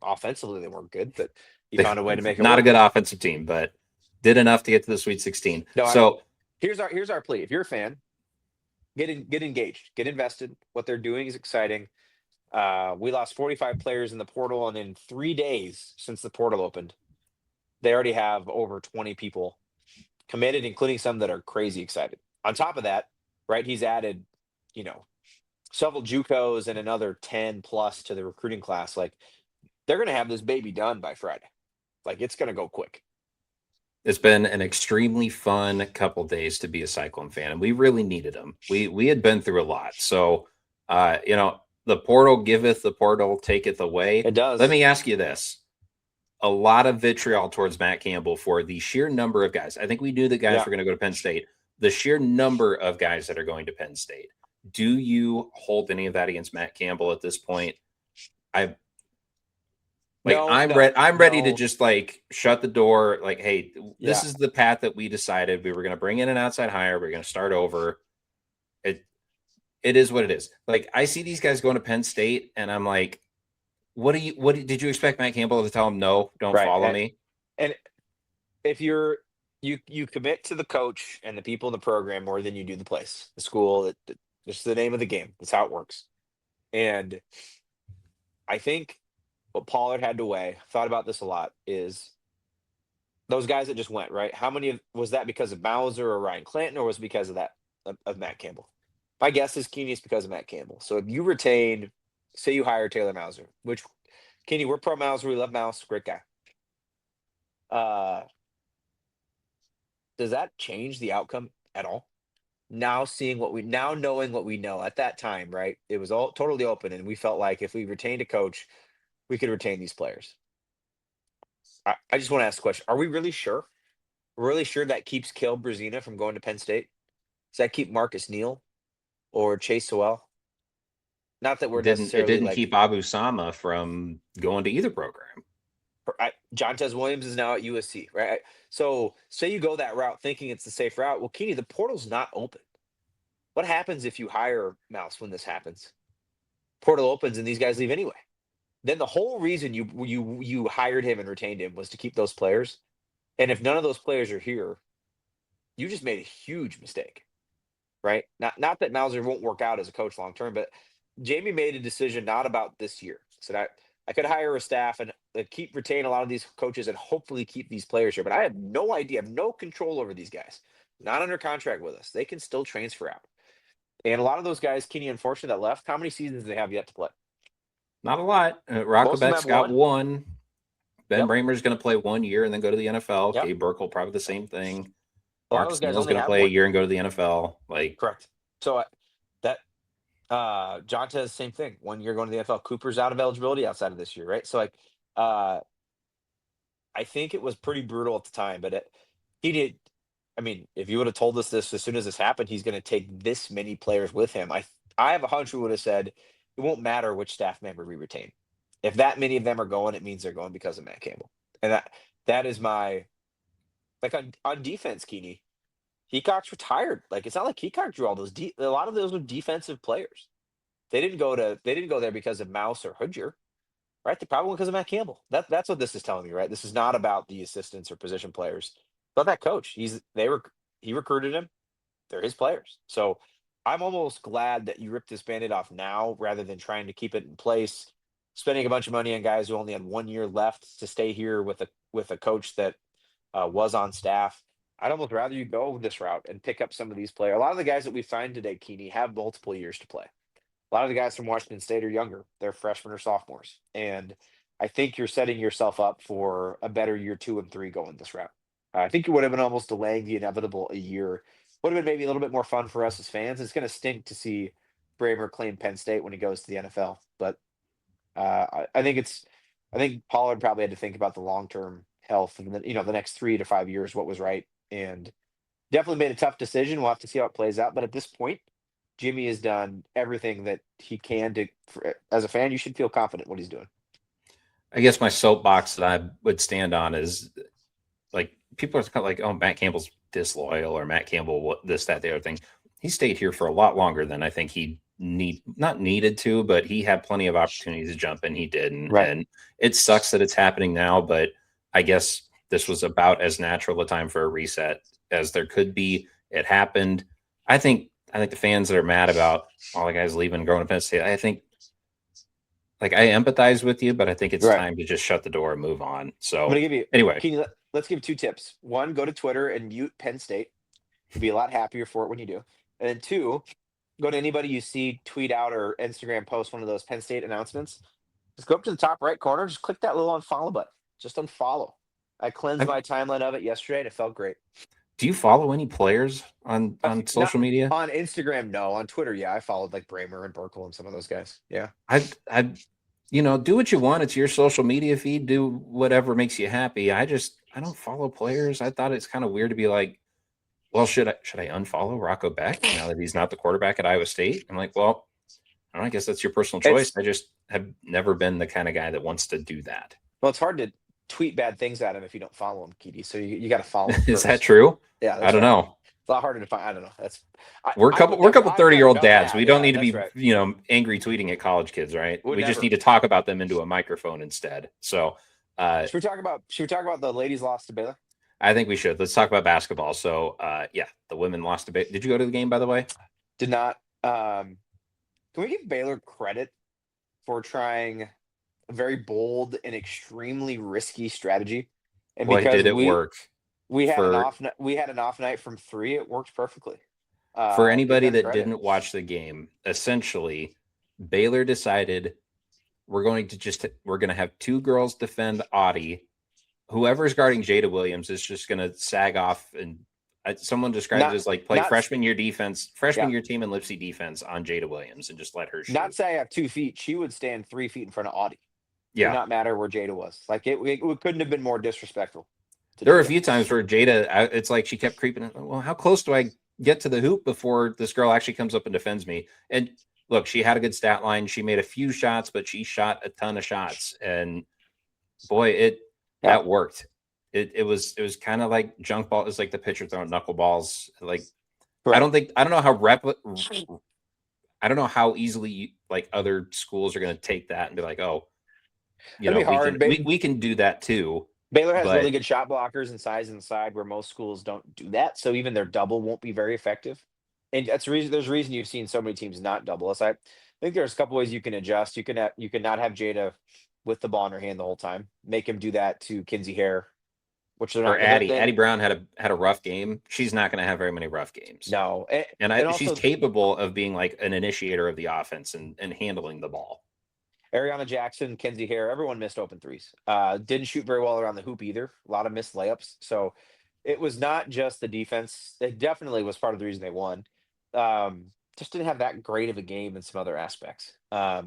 Offensively, they weren't good, but he found a way to make it not a work. good offensive team, but did enough to get to the Sweet 16. No, So here's our plea. If you're a fan, get engaged, get invested. What they're doing is exciting. We lost 45 players in the portal, and in 3 days since the portal opened, they already have over 20 people committed, including some that are crazy excited. On top of that, right, he's added, several JUCOs and another 10 plus to the recruiting class. Like they're going to have this baby done by Friday. Like it's going to go quick. it's been an extremely fun couple days to be a Cyclone fan, and we really needed them. We had been through a lot. So, the portal giveth, the portal taketh away. It does. Let me ask you this. A lot of vitriol towards Matt Campbell for the sheer number of guys. I think we knew that guys were going to go to Penn State. The sheer number of guys that are going to Penn State. Do you hold any of that against Matt Campbell at this point? I'm ready to just shut the door. Like, hey, this is the path that we decided. We were going to bring in an outside hire. We're going to start over. It is what it is. Like, I see these guys going to Penn State, and I'm like, did you expect Matt Campbell to tell him no, don't follow me? And if you commit to the coach and the people in the program more than you do the place, the school, it's the name of the game. That's how it works. And I think what Pollard had to weigh, thought about this a lot, is those guys that just went, right? How many was that because of Bowser or Ryan Clanton, or was it because of that of Matt Campbell? My guess is Keeney is because of Matt Campbell. So if you retain, say you hire Taylor Mauser, which Kenny, we're pro Mouse. We love Mouse. Great guy. Does that change the outcome at all? Now knowing what we know at that time, right? It was all totally open, and we felt like if we retained a coach, we could retain these players. I just want to ask the question: are we really sure? We're really sure that keeps Kale Brazina from going to Penn State? Does that keep Marcus Neal or Chase Sowell? Not that we're It necessarily didn't like keep Abu Sama from going to either program. Jontez Williams is now at USC, right? So say you go that route thinking it's the safe route. Well, Keeney, the portal's not open. What happens if you hire Mouse when this happens? Portal opens and these guys leave anyway. Then the whole reason you hired him and retained him was to keep those players. And if none of those players are here, you just made a huge mistake, right? Not that Mauser won't work out as a coach long term, but Jamie made a decision not about this year. Said I could hire a staff and retain a lot of these coaches and hopefully keep these players here. But I have no idea, I have no control over these guys. Not under contract with us. They can still transfer out. And a lot of those guys, Kenny, unfortunately, that left, how many seasons do they have yet to play? Not a lot. Rocco Most of them Beck's have got one. one. Ben Yep. Bramer's going to play 1 year and then go to the NFL. Yep. Gabe Burkle, probably the same thing. A lot of Marcus those guys Neal's only going to have play a 1 year year. and go to the NFL. Correct. So that Jontez, same thing. 1 year going to the NFL. Cooper's out of eligibility outside of this year, right? So I think it was pretty brutal at the time, but he did. I mean, if you would have told us this as soon as this happened, he's going to take this many players with him. I have a hunch we would have said it won't matter which staff member we retain. If that many of them are going, it means they're going because of Matt Campbell. And that is my on defense, Keeney. Heacock's retired. It's not like Heacock drew all those. A lot of those were defensive players. They didn't go there because of Mouse or Hoodger, right? They probably went because of Matt Campbell. That's what this is telling me, right? This is not about the assistants or position players. It's about that coach. He recruited him. They're his players. So I'm almost glad that you ripped this Band-Aid off now rather than trying to keep it in place, spending a bunch of money on guys who only had 1 year left to stay here with a coach that was on staff. I'd almost rather you go this route and pick up some of these players. A lot of the guys that we signed today, Keeney, have multiple years to play. A lot of the guys from Washington State are younger. They're freshmen or sophomores. And I think you're setting yourself up for a better year 2 and 3 going this route. I think you would have been almost delaying the inevitable a year. Would have been maybe a little bit more fun for us as fans. It's going to stink to see Bramer claim Penn State when he goes to the NFL. But I think Pollard probably had to think about the long-term health and the next 3 to 5 years, what was right. And definitely made a tough decision. We'll have to see how it plays out. But at this point, Jimmy has done everything that he can as a fan, you should feel confident what he's doing. I guess my soapbox that I would stand on is people are kind of like, oh, Matt Campbell's disloyal or Matt Campbell, this, that, the other thing. He stayed here for a lot longer than I think he not needed to, but he had plenty of opportunities to jump and he didn't. Right. And it sucks that it's happening now, but I guess this was about as natural a time for a reset as there could be. It happened. I think the fans that are mad about all the guys leaving and going to Penn State, I think I empathize with you, but I think it's time to just shut the door and move on. So I'm gonna give you anyway. Let's give 2 tips. 1, go to Twitter and mute Penn State. You'll be a lot happier for it when you do. And then 2, go to anybody you see tweet out or Instagram post one of those Penn State announcements. Just go up to the top right corner, just click that little unfollow button. Just unfollow. I cleansed my timeline of it yesterday and it felt great. Do you follow any players on social media? On Instagram, no. On Twitter, yeah. I followed Bramer and Burkle and some of those guys. Yeah. I do what you want. It's your social media feed. Do whatever makes you happy. I don't follow players. I thought it's kind of weird to be like, well, should I unfollow Rocco Beck now that he's not the quarterback at Iowa State? I'm like, well, I guess that's your personal choice. I just have never been the kind of guy that wants to do that. Well, it's hard to tweet bad things at him if you don't follow him, Keedy. So you got to follow him. Is that true? Yeah. I don't know. It's a lot harder to find. I don't know. We're a couple 30-year-old dads. We don't need to be, angry tweeting at college kids, right? We just need to talk about them into a microphone instead. So, should we talk about the ladies lost to Baylor? I think we should. Let's talk about basketball. So, the women lost to Baylor. Did you go to the game, by the way? Did not. Can we give Baylor credit for trying a very bold and extremely risky strategy? And because did it work? We had an off night from 3. It worked perfectly. For anybody that didn't watch the game, essentially, Baylor decided we're going to have two girls defend Audie. Whoever's guarding Jada Williams is just going to sag off, and someone described it Not as like play not freshman year defense, freshman yeah. year team and Lipsy defense on Jada Williams, and just let her Not shoot. say I have 2 feet. She would stand 3 feet in front of Audie. Did Yeah, not matter where Jada was. Like it couldn't have been more disrespectful to there were a Jada. few times where Jada, it's like she kept creeping in. Well, how close do I get to the hoop before this girl actually comes up and defends me? And look, she had a good stat line. She made a few shots, but she shot a ton of shots, and boy, Yeah, that worked. It was kind of like junk ball. It was like the pitcher throwing knuckleballs. Like correct. I don't know how I don't know how easily like other schools are going to take that and be like, oh, It'll be we hard. we can do that too. Baylor has really But good shot blockers and size inside where most schools don't do that. So even their double won't be very effective. And that's the reason there's a reason you've seen so many teams not double us. I think there's a couple ways you can adjust. You can not have Jada with the ball in her hand the whole time. Make him do that to Kinsey Hare, which they're or not gonna Addie Brown had a rough game. She's not going to have very many rough games. no. And And she's also capable of being like an initiator of the offense and handling the ball. Ariana Jackson, Kinsey Hare, everyone missed open threes. Didn't shoot very well around the hoop either. A lot of missed layups. So it was not just the defense. It definitely was part of the reason they won. Just didn't have that great of a game in some other aspects. I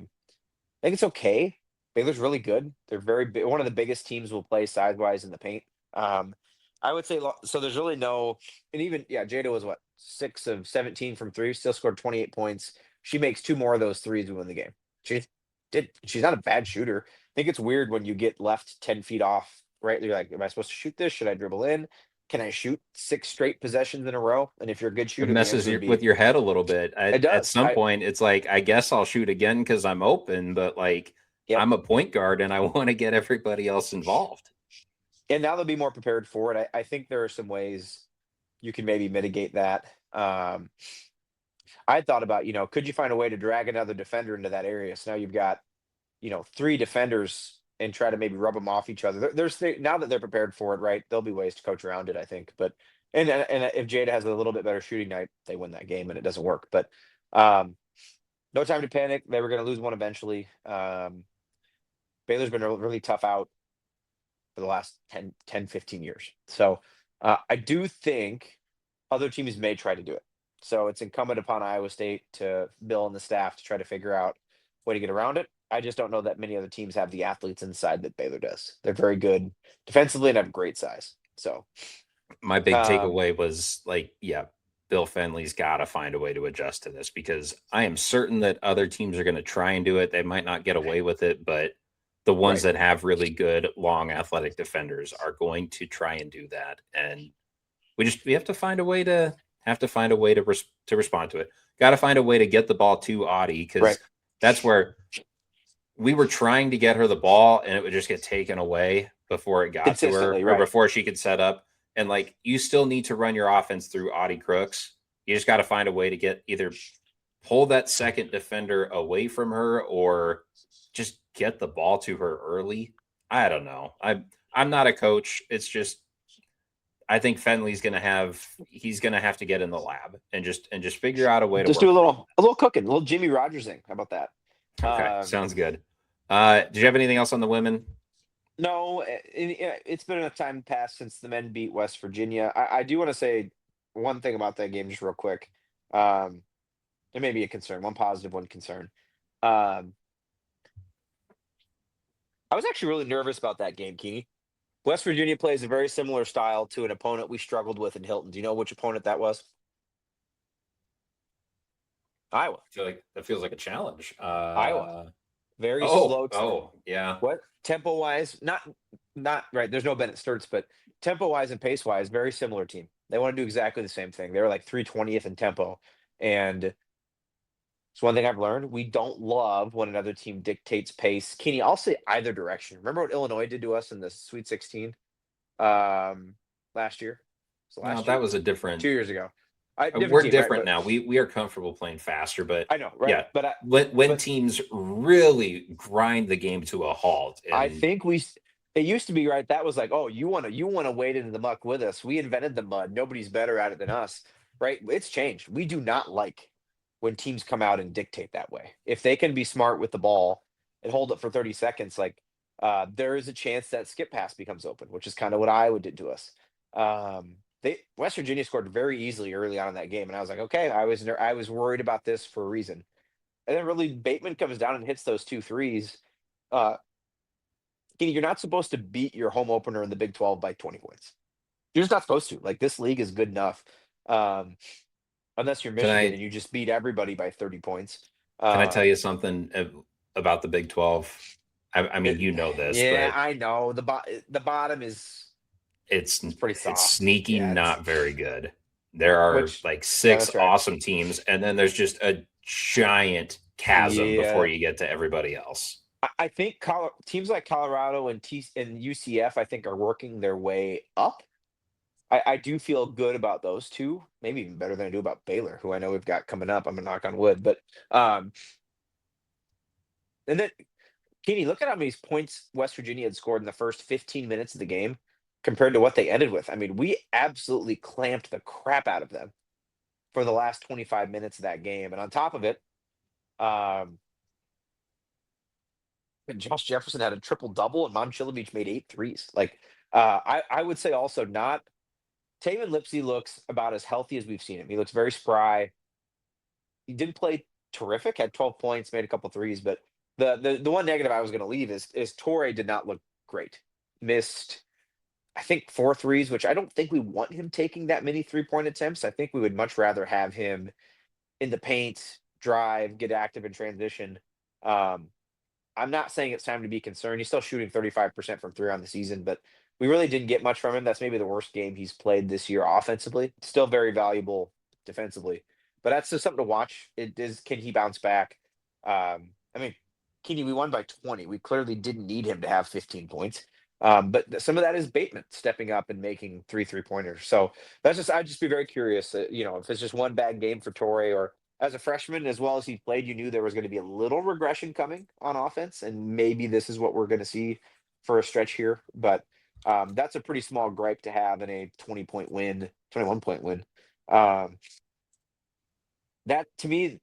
think it's okay. Baylor's really good. They're one of the biggest teams will play size-wise in the paint. Um, I would say so. There's really no, and even Jada was what 6 of 17 from three, still scored 28 points. She makes 2 more of those threes to win the game. She's not a bad shooter. I think it's weird when you get left 10 feet off, right? You're like, am I supposed to shoot this? Should I dribble in? Can I shoot 6 straight possessions in a row? And if you're a good It shooter, the messes answer would with be your head a little bit. it At does. some point, it's like, I guess I'll shoot again because I'm open, but like Yep. I'm a point guard and I want to get everybody else involved. And now they'll be more prepared for it. I think there are some ways you can maybe mitigate that. I thought about, could you find a way to drag another defender into that area? So now you've got, 3 defenders and try to maybe rub them off each other. Now that they're prepared for it, right? There'll be ways to coach around it, I think. But and if Jada has a little bit better shooting night, they win that game and it doesn't work. But no time to panic. They were going to lose one eventually. Baylor's been a really tough out for the last 10, 15 years. So I do think other teams may try to do it. So it's incumbent upon Iowa State to Bill and the staff to try to figure out a way to get around it. I just don't know that many other teams have the athletes inside that Baylor does. They're very good defensively and have great size. So My big um, takeaway was like, yeah, Bill Fennelly's got to find a way to adjust to this because I am certain that other teams are going to try and do it. They might not get away with it, but the ones right. that have really good, long, athletic defenders are going to try and do that. And we have to find a way to to respond to it. Got to find a way to get the ball to Audie Right. because that's where we were trying to get her the ball and it would just get taken away before it got to her Consistently, or right. before she could set up. And like you still need to run your offense through Audie Crooks. You just got to find a way to get either pull that second defender away from her or just get the ball to her early. I don't know. I'm not a coach. It's just I think Fenley's he's gonna have to get in the lab and just figure out a way to Just work. do a little cooking, a little Jimmy Rogersing. How about that? Okay, Um, sounds good. Did you have anything else on the women? No, it's been enough time passed since the men beat West Virginia. I do want to say one thing about that game, just real quick. Um, it may be a concern, one positive, one concern. Um, I was actually really nervous about that game, Keeney. West Virginia plays a very similar style to an opponent we struggled with in Hilton. Do you know which opponent that was? Iowa. I feel like that feels like a challenge. Iowa. Very slow. Yeah. What tempo wise? Not right. There's no Bennett Sturts, but tempo wise and pace wise, very similar team. They want to do exactly the same thing. They were like 320th in tempo, and it's one thing I've learned. We don't love when another team dictates pace. Kenny, I'll say either direction. Remember what Illinois did to us in the Sweet 16 last year? So No, last that year, was a different. 2 years ago. Different We're team, right? different But now. We are comfortable playing faster, but I know, right? yeah, But when but teams really grind the game to a halt, I and think it used to be right. That was like, oh, you want to wade into the muck with us. We invented the mud. Nobody's better at it than us, right? It's changed. We do not like when teams come out and dictate that way. If they can be smart with the ball and hold it for 30 seconds, like there is a chance that skip pass becomes open, which is kind of what Iowa did to us. West Virginia scored very easily early on in that game, and I was like, okay, I was worried about this for a reason. And then really Bateman comes down and hits those 2 threes. Uh, you're not supposed to beat your home opener in the Big 12 by 20 points. You're just not supposed to. Like, this league is good enough. Unless you're Can Michigan I and you just beat everybody by 30 points. can I tell Um, you something about the Big 12? I mean, it, you know this, yeah, but I know the bottom is it's pretty it's soft. sneaky Yeah, it's not very good. There are which like yeah, six that's right. awesome teams, and then there's just a giant chasm before Yeah, you get to everybody else. I think teams like Colorado and UCF, I think, are working their way up. I do feel good about those two, maybe even better than I do about Baylor, who I know we've got coming up. I'm gonna knock on wood, but um, and then Keeney, look at how many points West Virginia had scored in the first 15 minutes of the game compared to what they ended with. I mean, we absolutely clamped the crap out of them for the last 25 minutes of that game, and on top of it, um, Josh Jefferson had a triple double, and Momcilovic made 8 threes. Like, I would say also not. Taven Lipsey looks about as healthy as we've seen him. He looks very spry. He didn't play terrific. Had 12 points, made a couple threes, but the one negative I was going to leave is Torrey did not look great. Missed, I think, 4 threes, which I don't think we want him taking that many 3-point attempts. I think we would much rather have him in the paint, drive, get active in transition. Um, I'm not saying it's time to be concerned. He's still shooting 35% from three on the season, but we really didn't get much from him. That's maybe the worst game he's played this year offensively. Still very valuable defensively, but that's just something to watch. It is, can he bounce back? I mean, Keeney, we won by 20. We clearly didn't need him to have 15 points. But some of that is Bateman stepping up and making 3 3-pointers. So I'd just be very curious, if it's just one bad game for Torrey, or as a freshman, as well as he played, you knew there was going to be a little regression coming on offense, and maybe this is what we're going to see for a stretch here. But that's a pretty small gripe to have in a 20-point win, 21-point win. Um, that to me,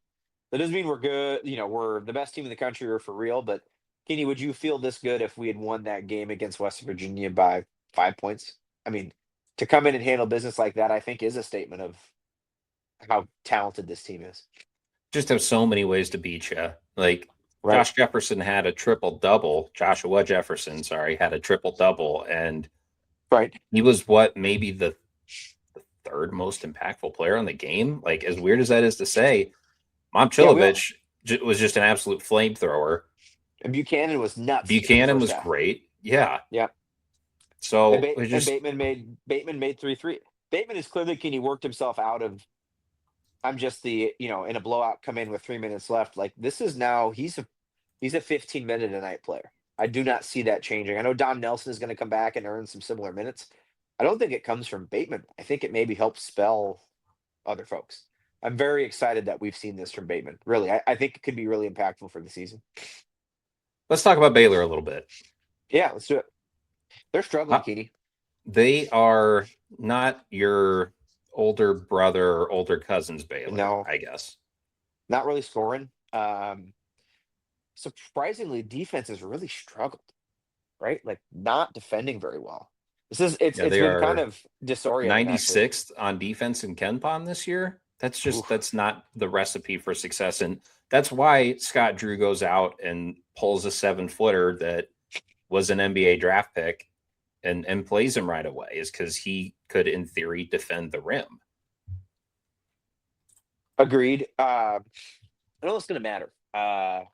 that doesn't mean we're good. We're the best team in the country or for real. But Kenny, would you feel this good if we had won that game against West Virginia by 5 points? I mean, to come in and handle business like that, I think is a statement of how talented this team is. Just have so many ways to beat you. Like Right. Josh Jefferson had a triple double. Joshua Jefferson, sorry, had a triple double, and Right. he was what, maybe the third most impactful player on the game. Like, as weird as that is to say, Yeah, Momcilovic was just an absolute flamethrower. and Buchanan was nuts in the Buchanan first was half. great. Yeah. Yeah. And, So ba- it and just Bateman made 3 3. Bateman is clearly, can he worked himself out of, I'm just in a blowout, come in with 3 minutes left. Like, this is now he's a 15-minute a night player. I do not see that changing. I know Don Nelson is going to come back and earn some similar minutes. I don't think it comes from Bateman. I think it maybe helps spell other folks. I'm very excited that we've seen this from Bateman. Really, I think it could be really impactful for the season. let's talk about Baylor a little bit. Yeah, let's do it. They're struggling, Uh, Keeney. they are not your older brother or older cousin's Baylor, No, I guess. not really scoring. Surprisingly, defense has really struggled, right? Like, not defending very well. It's Yeah, it's they been kind are of disorienting, actually. 96th on defense in KenPom this year. Oof. That's not the recipe for success. And that's why Scott Drew goes out and pulls a 7-footer that was an NBA draft pick and plays him right away, is because he could, in theory, defend the rim. Agreed. I don't know what's going to matter. I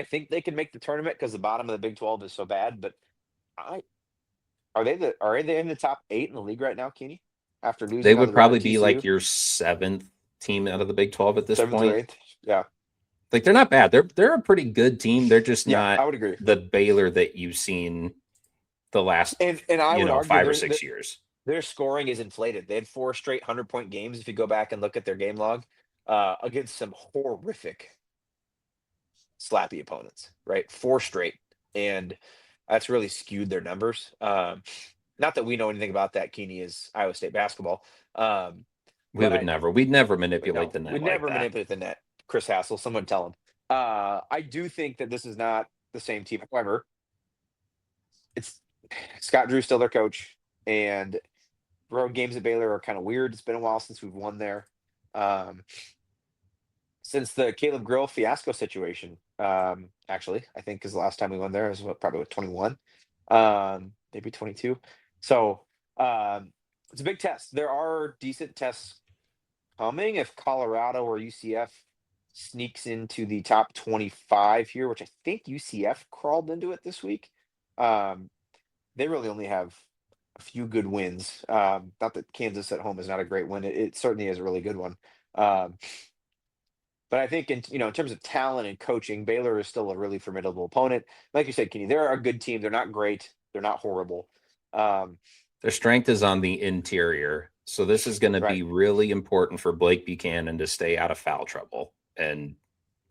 think they can make the tournament because the bottom of the Big 12 is so bad. But I are they in the top 8 in the league right now, Keeney? After They losing on would the road at probably be like TCU, your 7th team out of the Big 12 at this 7th or point. 8th. Yeah, Like, they're not bad. They're a pretty good team. They're just yeah, not I would agree. the Baylor that you've seen the last, And I would argue 5 or 6 years. their scoring is inflated. They had 4 straight 100-point games. If you go back and look at their game log, against some horrific slappy opponents, right? 4 straight, and that's really skewed their numbers. Not that we know anything about that. Keeney is Iowa State basketball. We'd never But manipulate no, the net we'd like never that. manipulate the net. Chris Hassel, someone tell him. I do think that this is not the same team. However, it's Scott Drew's still their coach, and road games at Baylor are kind of weird. It's been a while since we've won there. Um, since the Caleb Grill fiasco situation, actually, I think is the last time we won there is probably with 21, maybe 22. So it's a big test. There are decent tests coming if Colorado or UCF sneaks into the top 25 here, which I think UCF crawled into it this week. They really only have a few good wins. Not that Kansas at home is not a great win. It certainly is a really good one. Um, but I think in terms of talent and coaching, Baylor is still a really formidable opponent. Like you said, Kenny, they're a good team. They're not great. They're not horrible. Their strength is on the interior. So this is going to be Right. really important for Blake Buchanan to stay out of foul trouble and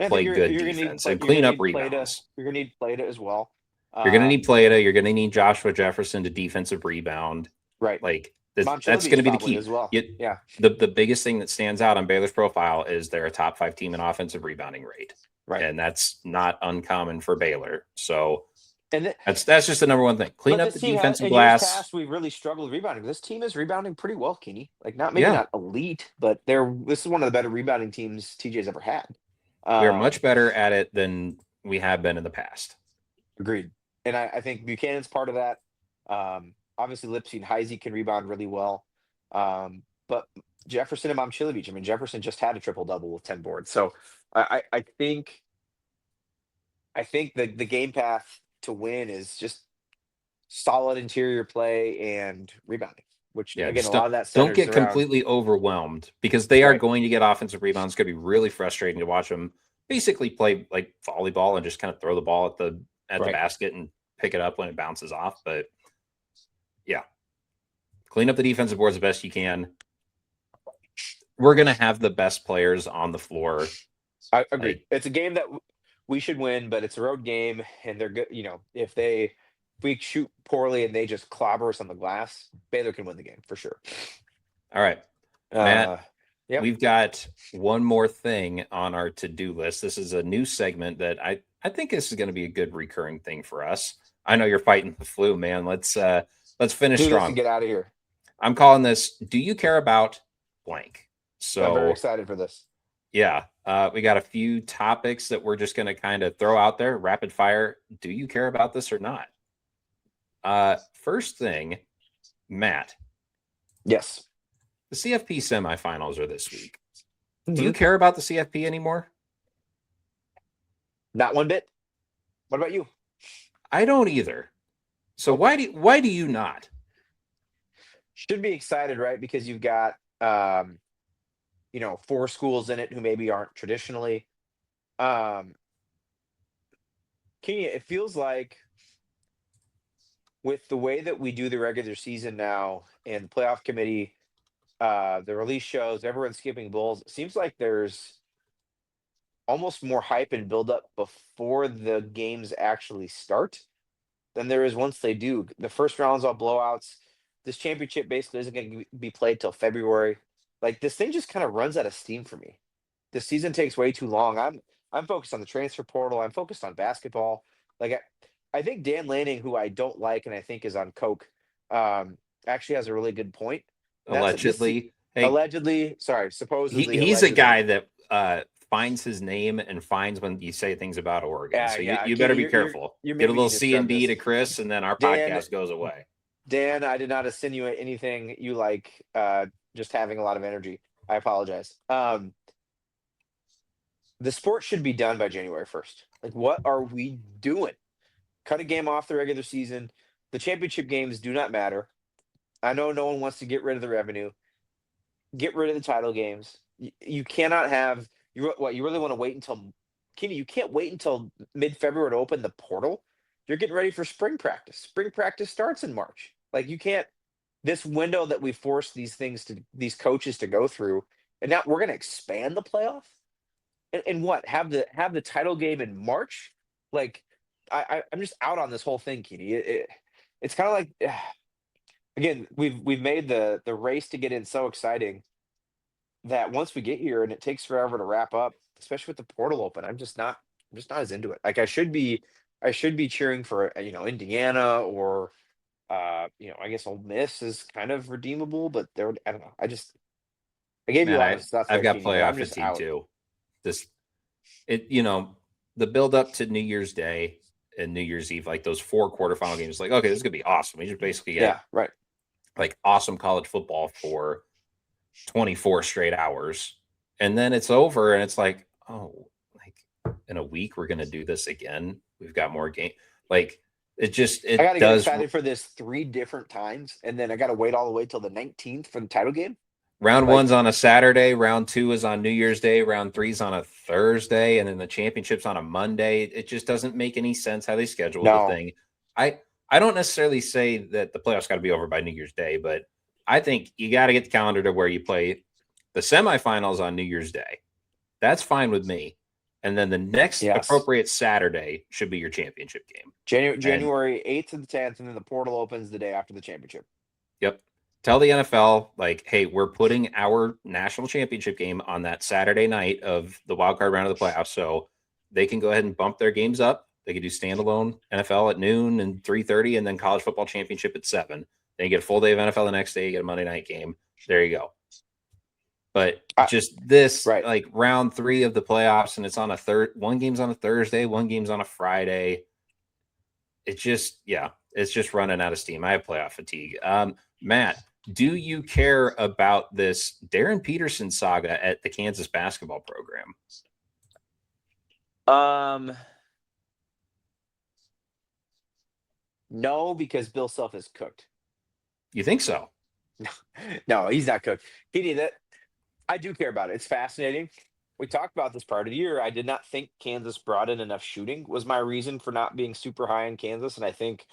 I think play good you're gonna need defense and you're clean gonna up need Plata. rebounds. You're gonna need Plata as well. You're going to need Um, Plata. You're going to need Joshua Jefferson to defensive rebound. right. Like that's going Momcilovic to be the probably key. as well. Yeah. The biggest thing that stands out on Baylor's profile is they're a top 5 team in offensive rebounding rate. Right. And that's not uncommon for Baylor. So And that's just the number one thing. Clean but up this the team has defensive in years glass. past we really struggled rebounding. This team is rebounding pretty well, Kenny. Like maybe Yeah. not elite, but this is one of the better rebounding teams TJ's ever had. We are much better at it than we have been in the past. Agreed. And I think Buchanan's part of that. Obviously, Lipsy and Heisey can rebound really well. But Jefferson and Momcilovic, I mean, Jefferson just had a triple double with 10 boards. So I think the game path to win is just solid interior play and rebounding, which Yeah, again, just a lot of that don't centers get around. completely overwhelmed because they are Right. going to get offensive rebounds. It's going to be really frustrating to watch them basically play like volleyball and just kind of throw the ball at the Right. basket and pick it up when it bounces off. But yeah, clean up the defensive boards the best you can. We're going to have the best players on the floor. I agree. It's a game that we should win, but it's a road game, and they're good. If we shoot poorly and they just clobber us on the glass, Baylor can win the game for sure. All right, Matt. Yep. We've got one more thing on our to-do list. This is a new segment that I think this is going to be a good recurring thing for us. I know you're fighting the flu, man. Let's finish Do strong. this and get out of here. I'm calling this, do you care about blank? So I'm very excited for this. Yeah. We got a few topics that we're just going to kind of throw out there. Rapid fire. Do you care about this or not? First thing, Matt. Yes. The CFP semifinals are this week. Do you care about the CFP anymore? Not one bit. What about you? I don't either. So why do you not? Should be excited, right? Because you've got 4 schools in it who maybe aren't traditionally. It feels like with the way that we do the regular season now and the playoff committee, the release shows, everyone's skipping bowls. It seems like there's almost more hype and build up before the games actually start than there is once they do. The first round's all blowouts. This championship basically isn't going to be played till February. Like this thing just kind of runs out of steam for me. The season takes way too long. I'm focused on the transfer portal. I'm focused on basketball. Like I think Dan Lanning, who I don't like and I think is on coke, actually has a really good point. Allegedly. Supposedly. He's a guy that finds his name and finds when you say things about Oregon. Yeah, so yeah. you better be careful. You're Get a maybe little just C&D drug to this. Chris, and then our Dan- podcast goes away. Dan, I did not insinuate anything. You like just having a lot of energy. I apologize. The sport should be done by January 1st. Like, what are we doing? Cut a game off the regular season. The championship games do not matter. I know no one wants to get rid of the revenue. Get rid of the title games. You cannot have you really want to wait until Kenny, you can't wait until mid-February to open the portal. You're getting ready for spring practice. Spring practice starts in March. Like you can't this window that we force these coaches to go through, and now we're going to expand the playoff. And what have the title game in March? Like I'm just out on this whole thing, Kenny. It's kind of like again we've made the race to get in so exciting. that once we get here and it takes forever to wrap up, especially with the portal open, I'm just not as into it. Like I should be cheering for Indiana or I guess Ole Miss is kind of redeemable, but I don't know. I gave you a Man, lot of stuff I've there, got Keeney, but I'm playoff just fatigue out. too. This it the build up to New Year's Day and New Year's Eve, like those 4 quarterfinal games, like okay, this is gonna be awesome. We just basically get Yeah, right. like awesome college football for 24 straight hours, and then it's over, and it's like, oh, like in a week we're gonna do this again. We've got more game. Like I it got to get does. excited for this 3 different times, and then I got to wait all the way till the 19th for the title game. Round Like, one's on a Saturday. Round two is on New Year's Day. Round three's on a Thursday, and then the championship's on a Monday. It just doesn't make any sense how they schedule the no, thing. I don't necessarily say that the playoffs got to be over by New Year's Day, but I think you got to get the calendar to where you play the semifinals on New Year's Day. That's fine with me. And then the next yes, appropriate Saturday should be your championship game. And January 8th and the 10th, and then the portal opens the day after the championship. yep. Tell the NFL, like, hey, we're putting our national championship game on that Saturday night of the wild card round of the playoffs. So they can go ahead and bump their games up. They can do standalone NFL at noon and 3:30, and then college football championship at 7. Then you get a full day of NFL the next day, you get a Monday night game. There you go. But just this Right. like round 3 of the playoffs, and it's on a one game's on a Thursday, one game's on a Friday. It's just running out of steam. I have playoff fatigue. Matt, do you care about this Darren Peterson saga at the Kansas basketball program? No, because Bill Self is cooked. You think so? No, he's not cooked. He did it. I do care about it. It's fascinating. We talked about this part of the year. I did not think Kansas brought in enough shooting was my reason for not being super high in Kansas, and I think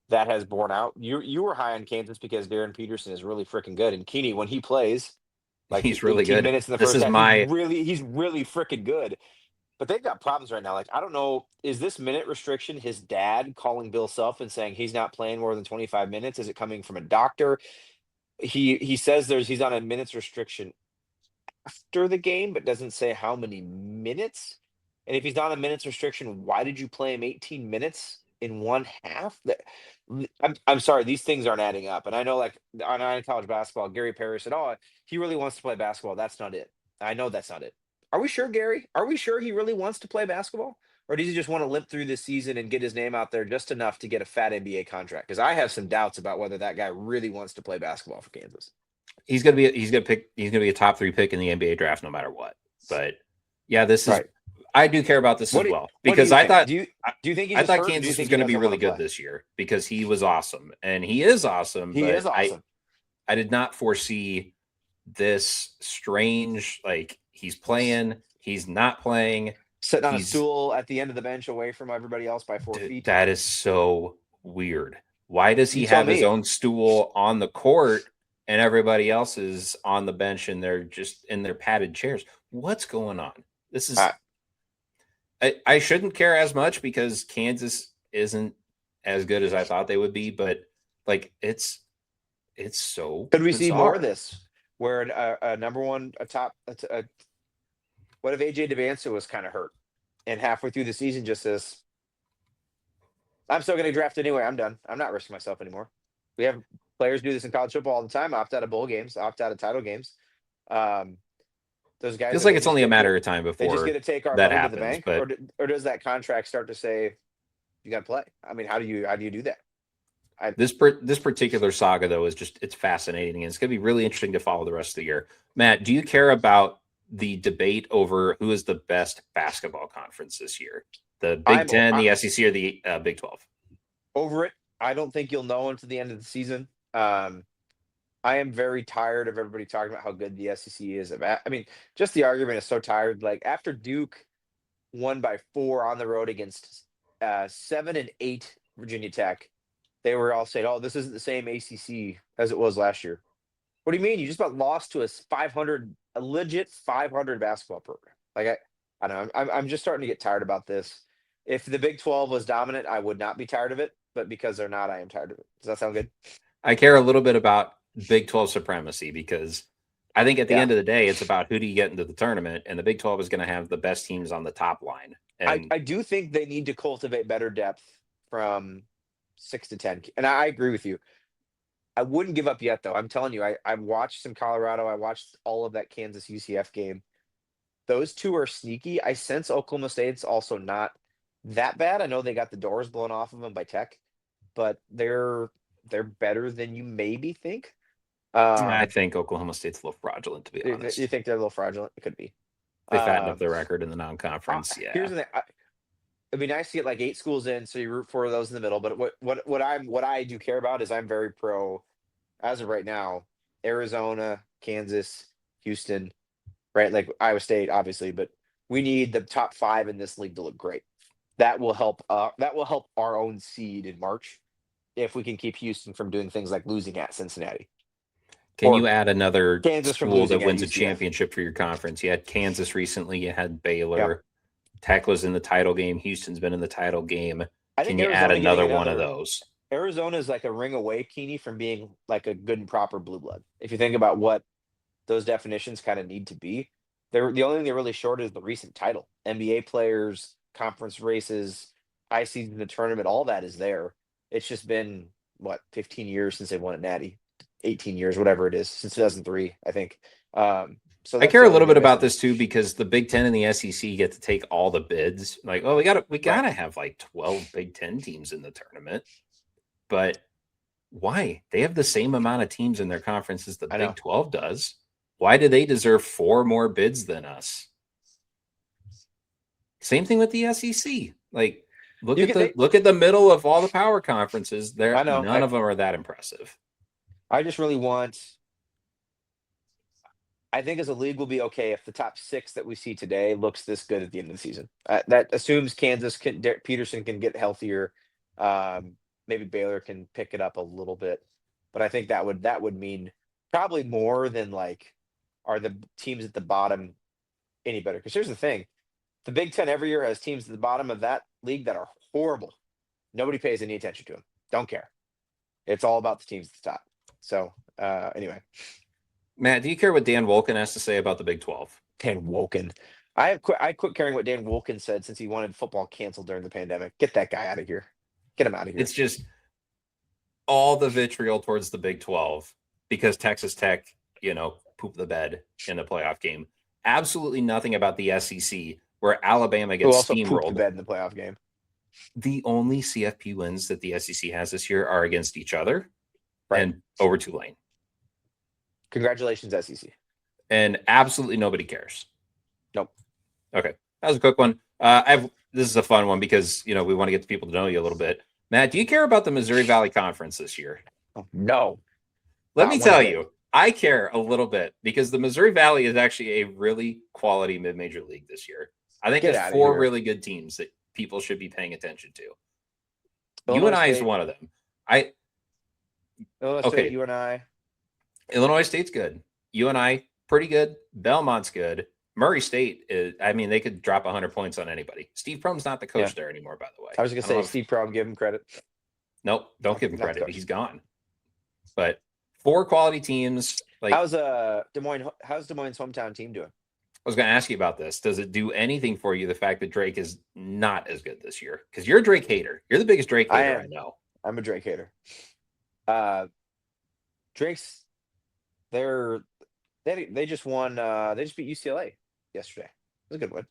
that has borne out. You were high on Kansas because Darren Peterson is really freaking good, and Keeney when he plays like He's really 18 good. minutes in the This first is half, my he's really freaking good. But they've got problems right now. Like I don't know, is this minute restriction his dad calling Bill Self and saying he's not playing more than 25 minutes? Is it coming from a doctor? He says he's on a minutes restriction after the game, but doesn't say how many minutes. And if he's not on a minutes restriction, why did you play him 18 minutes in one half? I'm sorry, these things aren't adding up. And I know, like on college basketball, Gary Parrish said, "Oh, he really wants to play basketball." That's not it. I know that's not it. Are we sure, Gary? Are we sure he really wants to play basketball? Or does he just want to limp through this season and get his name out there just enough to get a fat NBA contract? Because I have some doubts about whether that guy really wants to play basketball for Kansas. he's gonna be a top 3 pick in the NBA draft no matter what. But yeah, this is Right. I do care about this What as do well what do because you I think? thought Do you think he's I just thought hurt, or do you Kansas was think he going to be doesn't want really to good play? this year because he was awesome and he is awesome. He But is awesome. I did not foresee this strange like he's playing, he's not playing. Sitting on a He's stool at the end of the bench away from everybody else by 4 feet. that is so weird. Why does You he tell have his me. own stool on the court and everybody else is on the bench and they're just in their padded chairs? What's going on? This is Uh, I shouldn't care as much because Kansas isn't as good as I thought they would be, but like it's so could we see more of bizarre. this? Where a number one, what if AJ DeVanso was kind of hurt and halfway through the season just says, "I'm still going to draft anyway. I'm done. I'm not risking myself anymore." We have players do this in college football all the time. Opt out of bowl games. Opt out of title games. Um, those guys Feels that like they it's just only a get matter of time they just get before to take our that money to the happens, bank, but or does that contract start to say you got to play? I mean, how do you do that? this particular saga though is just it's fascinating and it's going to be really interesting to follow the rest of the year. Matt, do you care about the debate over who is the best basketball conference this year? The Big Ten, the SEC, or the Big 12? Over it. I don't think you'll know until the end of the season. I am very tired of everybody talking about how good the SEC is. I mean, just the argument is so tired. Like after Duke won by 4 on the road against 7 and 8 Virginia Tech, they were all saying, "Oh, this isn't the same ACC as it was last year." What do you mean? You just about lost to a legit 500 basketball program. Like I don't know. I'm just starting to get tired about this. If the Big 12 was dominant, I would not be tired of it. But because they're not, I am tired of it. Does that sound good? I care a little bit about Big 12 supremacy because I think at the Yeah. end of the day, it's about who do you get into the tournament, and the Big 12 is going to have the best teams on the top line. And I do think they need to cultivate better depth from 6 to 10. And I agree with you. I wouldn't give up yet, though. I'm telling you, I watched some Colorado. I watched all of that Kansas UCF game. Those two are sneaky. I sense Oklahoma State's also not that bad. I know they got the doors blown off of them by Tech, but they're better than you maybe think. I think Oklahoma State's a little fraudulent, to be honest. You think they're a little fraudulent? It could be. They fatten up their record in the non-conference. Yeah. Here's the thing. It'd be nice to get like 8 schools in, so you root for those in the middle. But what I do care about is I'm very pro, as of right now, Arizona, Kansas, Houston, right? Like Iowa State, obviously, but we need the top 5 in this league to look great. That will help. That will help our own seed in March if we can keep Houston from doing things like losing at Cincinnati. Can you add another Kansas from school that losing at wins a UCF. championship for your conference? You had Kansas recently. You had Baylor. Yep. Tech was in the title game. Houston's been in the title game. I think Can you add Arizona getting another one of those? Arizona is like a ring away, Keeney, from being like a good and proper blue blood. If you think about what those definitions kind of need to be, they're the only thing they're really short is the recent title. NBA players, conference races, high season in the tournament, all that is there. It's just been 15 years since they won at Natty, 18 years, whatever it is, since 2003, I think. So I care a little bit about this too, because the Big Ten and the SEC get to take all the bids. Like, oh, we gotta have like 12 Big Ten teams in the tournament. But why? They have the same amount of teams in their conference as the Big 12 does. Why do they deserve 4 more bids than us? Same thing with the SEC. Like, look at the middle of all the power conferences. None of them are that impressive. I just really want. I think as a league will be okay if the top 6 that we see today looks this good at the end of the season. That assumes Kansas Peterson can get healthier. Maybe Baylor can pick it up a little bit, but I think that would mean probably more than like, are the teams at the bottom any better? Because here's the thing, the Big Ten every year has teams at the bottom of that league that are horrible. Nobody pays any attention to them. Don't care. It's all about the teams at the top. So anyway. Matt, do you care what Dan Wolken has to say about the Big 12? Dan Wolken. I quit caring what Dan Wolken said since he wanted football canceled during the pandemic. Get that guy out of here. Get him out of here. It's just all the vitriol towards the Big 12 because Texas Tech, pooped the bed in the playoff game. Absolutely nothing about the SEC where Alabama gets steamrolled. Pooped the bed in the playoff game. The only CFP wins that the SEC has this year are against each other and over Tulane. Congratulations, SEC. And absolutely nobody cares. Nope. Okay. That was a quick one. This is a fun one because, we want to get the people to know you a little bit. Matt, do you care about the Missouri Valley Conference this year? No. Let me tell you, I care a little bit because the Missouri Valley is actually a really quality mid-major league this year. I think there's 4 really good teams that people should be paying attention to. UNI is one of them. State, UNI. Illinois State's good. UNI, pretty good. Belmont's good. Murray State is, they could drop 100 points on anybody. Steve Prohm's not the coach there anymore, by the way. I was going to say, Steve Prohm, give him credit. Nope, don't give him credit. He's gone. But 4 quality teams. Like, how's Des Moines' hometown team doing? I was going to ask you about this. Does it do anything for you, the fact that Drake is not as good this year? Because you're a Drake hater. You're the biggest Drake hater I know. I'm a Drake hater. Drake's, they just won. They just beat UCLA yesterday. It was a good win.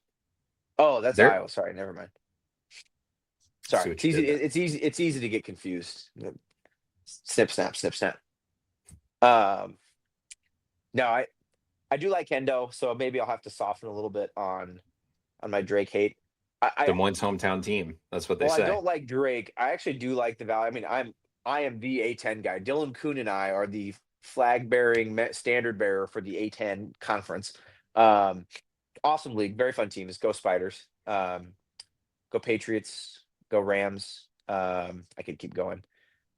Oh, that's Iowa. Sorry, never mind. Sorry, it's easy. It's easy to get confused. Snip, snap, snip, snap. No, I do like Hendo, so maybe I'll have to soften a little bit on my Drake hate. Des Moines' hometown team. That's what they say. I don't like Drake. I actually do like the Valley. I am the A10 guy. Dylan Kuhn and I are the flag-bearing standard bearer for the A10 conference. Awesome league, very fun teams. Go Spiders. Go Patriots. Go Rams. I could keep going.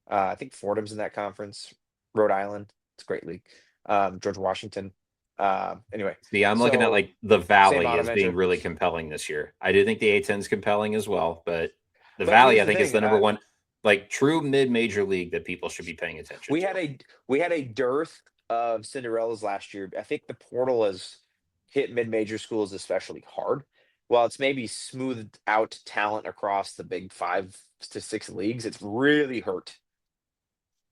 I think Fordham's in that conference. Rhode Island. It's a great league. George Washington. Anyway. See, I'm looking at like the Valley as being really compelling this year. I do think the A10 is compelling as well, but the Valley I think is the number one like true mid-major league that people should be paying attention to. We had a dearth of Cinderella's last year, I think the portal has hit mid-major schools especially hard. While it's maybe smoothed out talent across the big 5 to 6 leagues, it's really hurt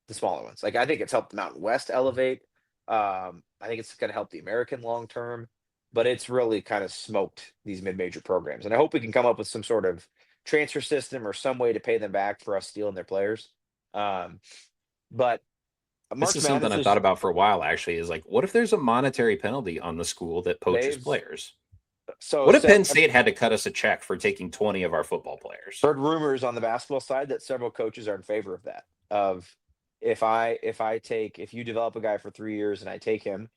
the smaller ones. Like I think it's helped the Mountain West elevate. I think it's going to help the American long term, but it's really kind of smoked these mid-major programs. And I hope we can come up with some sort of transfer system or some way to pay them back for us stealing their players. But This March is something Madness I've thought about for a while, actually, is like, what if there's a monetary penalty on the school that poaches they've players? so What if Penn I've State had to cut us a check for taking 20 of our football players? heard rumors on the basketball side that several coaches are in favor of that. Of if you develop a guy for 3 years and I take him,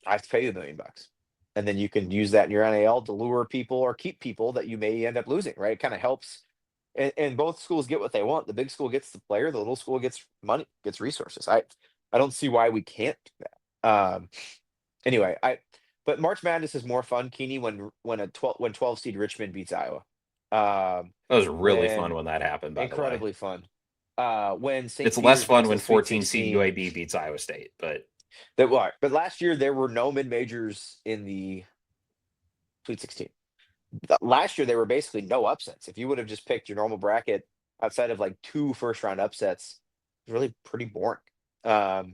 I have to pay you $1 million. And then you can use that in your NAL to lure people or keep people that you may end up losing, right? It kind of helps. And both schools get what they want. The big school gets the player, the little school gets money, gets resources. I don't see why we can't do that. Anyway, but March Madness is more fun, Keeney, when 12 seed Richmond beats Iowa. That was really When fun when that happened, by the way. incredibly fun. When St. It's less Peter's fun makes when the Sweet 14 seed 16. UAB beats Iowa State, but But last year there were no mid majors in the Sweet 16. Last year there were basically no upsets. If you would have just picked your normal bracket outside of like 2 first round upsets, it's really pretty boring. Now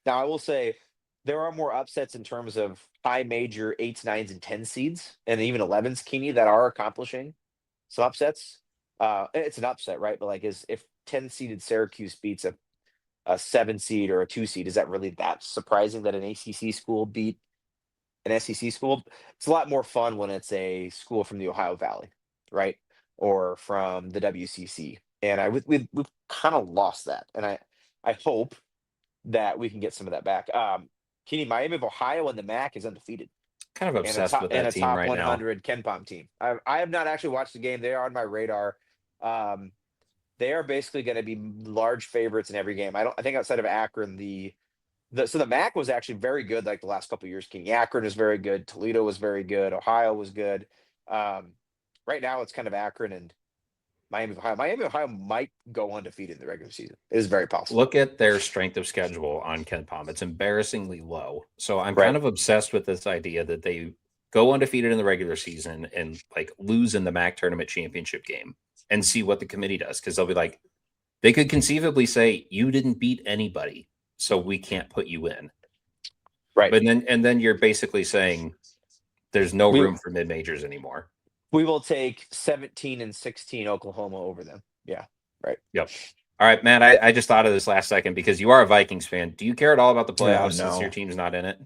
I will say there are more upsets in terms of high major 8s, 9s, and 10 seeds, and even 11s, Keeney, that are accomplishing some upsets. It's an upset, right? But like, if 10 seeded Syracuse beats a 7 seed or a 2 seed, is that really that surprising that an ACC school beat an SEC school? It's a lot more fun when it's a school from the Ohio Valley, right? Or from the WCC. And we've kind of lost that. And I hope that we can get some of that back. Keeney, Miami of Ohio and the MAC is undefeated. kind of obsessed with that And a team top right now. 100 Ken Pom team. I have not actually watched the game. They are on my radar. They are basically going to be large favorites in every game. I think outside of Akron, so the MAC was actually very good like the last couple of years. King Akron is very good. Toledo was very good. Ohio was good. Right now it's kind of Akron and Miami of Ohio. Miami of Ohio might go undefeated in the regular season. It is very possible. Look at their strength of schedule on Ken Pom. It's embarrassingly low. So I'm Right. kind of obsessed with this idea that they go undefeated in the regular season and like lose in the MAC tournament championship game and see what the committee does. Because they'll be like, they could conceivably say, you didn't beat anybody, so we can't put you in. Right. But then you're basically saying there's no We- room for mid majors anymore. We will take 17 and 16 Oklahoma over them. Yeah. Right. Yep. All right, man. I just thought of this last second because you are a Vikings fan. Do you care at all about the playoffs since your team's not in it?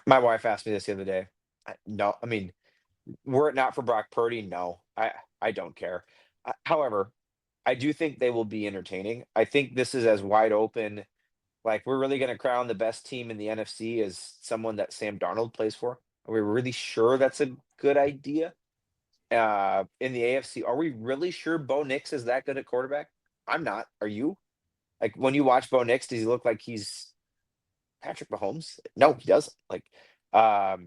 My wife asked me this the other day. No, I mean, were it not for Brock Purdy, no, I don't care. However, I do think they will be entertaining. I think this is as wide open. Like, we're really going to crown the best team in the NFC as someone that Sam Darnold plays for. Are we really sure that's a good idea? In the AFC, are we really sure Bo Nix is that good at quarterback? I'm not. Are you? Like, when you watch Bo Nix, does he look like he's Patrick Mahomes? No, he doesn't. Like, Let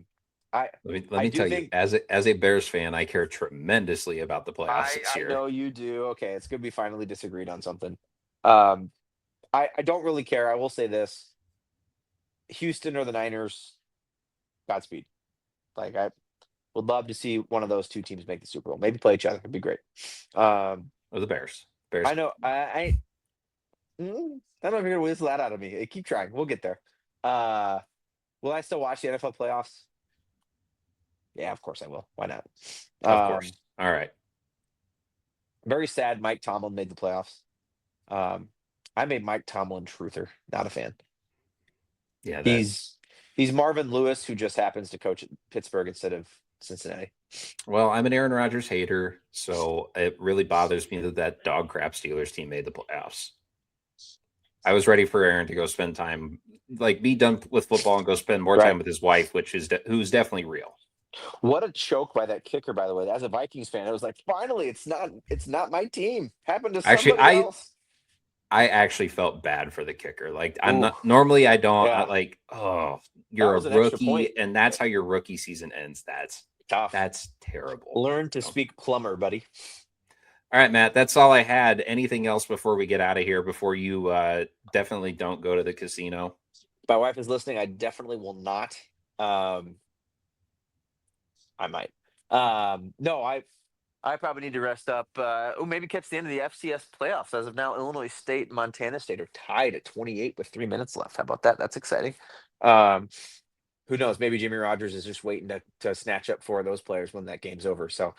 me do tell you, think- as a Bears fan, I care tremendously about the playoffs this I year. know you do. Okay, it's good we finally disagreed on something. I don't really care. I will say this: Houston or the Niners, Godspeed. Like, I would love to see one of those two teams make the Super Bowl. Maybe play each other. It'd be great. Or the Bears. I know. I don't know if you're gonna whistle that out of me. Keep trying. We'll get there. Will I still watch the NFL playoffs? Yeah, of course I will. Why not? Of course. All right. Very sad Mike Tomlin made the playoffs. I'm a Mike Tomlin truther, not a fan. Yeah, He's Marvin Lewis, who just happens to coach at Pittsburgh instead of Cincinnati. well, I'm an Aaron Rodgers hater, so it really bothers me that dog crap Steelers team made the playoffs. I was ready for Aaron to go spend time, like be done with football and go spend more time with his wife, who's definitely real. What a choke by that kicker, by the way. As a Vikings fan, I was like, finally, it's not my team. Happened to somebody else. I actually felt bad for the kicker. Like, I'm not normally I don't like, oh, you're a rookie and that's how your rookie season ends. That's tough. That's terrible. Learn to speak plumber, buddy. All right, Matt, that's all I had. Anything else before we get out of here, before you definitely don't go to the casino? My wife is listening. I definitely will not. Um, I might. No, I probably need to rest up. Maybe catch the end of the FCS playoffs. As of now, Illinois State and Montana State are tied at 28 with 3 minutes left. How about that? That's exciting. Um, who knows? Maybe Jimmy Rogers is just waiting to snatch up 4 of those players when that game's over. So,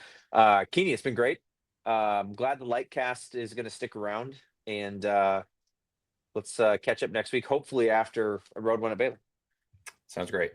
Keeney, it's been great. Glad the Litecast is going to stick around, and let's catch up next week. Hopefully after a road win at Baylor. Sounds great.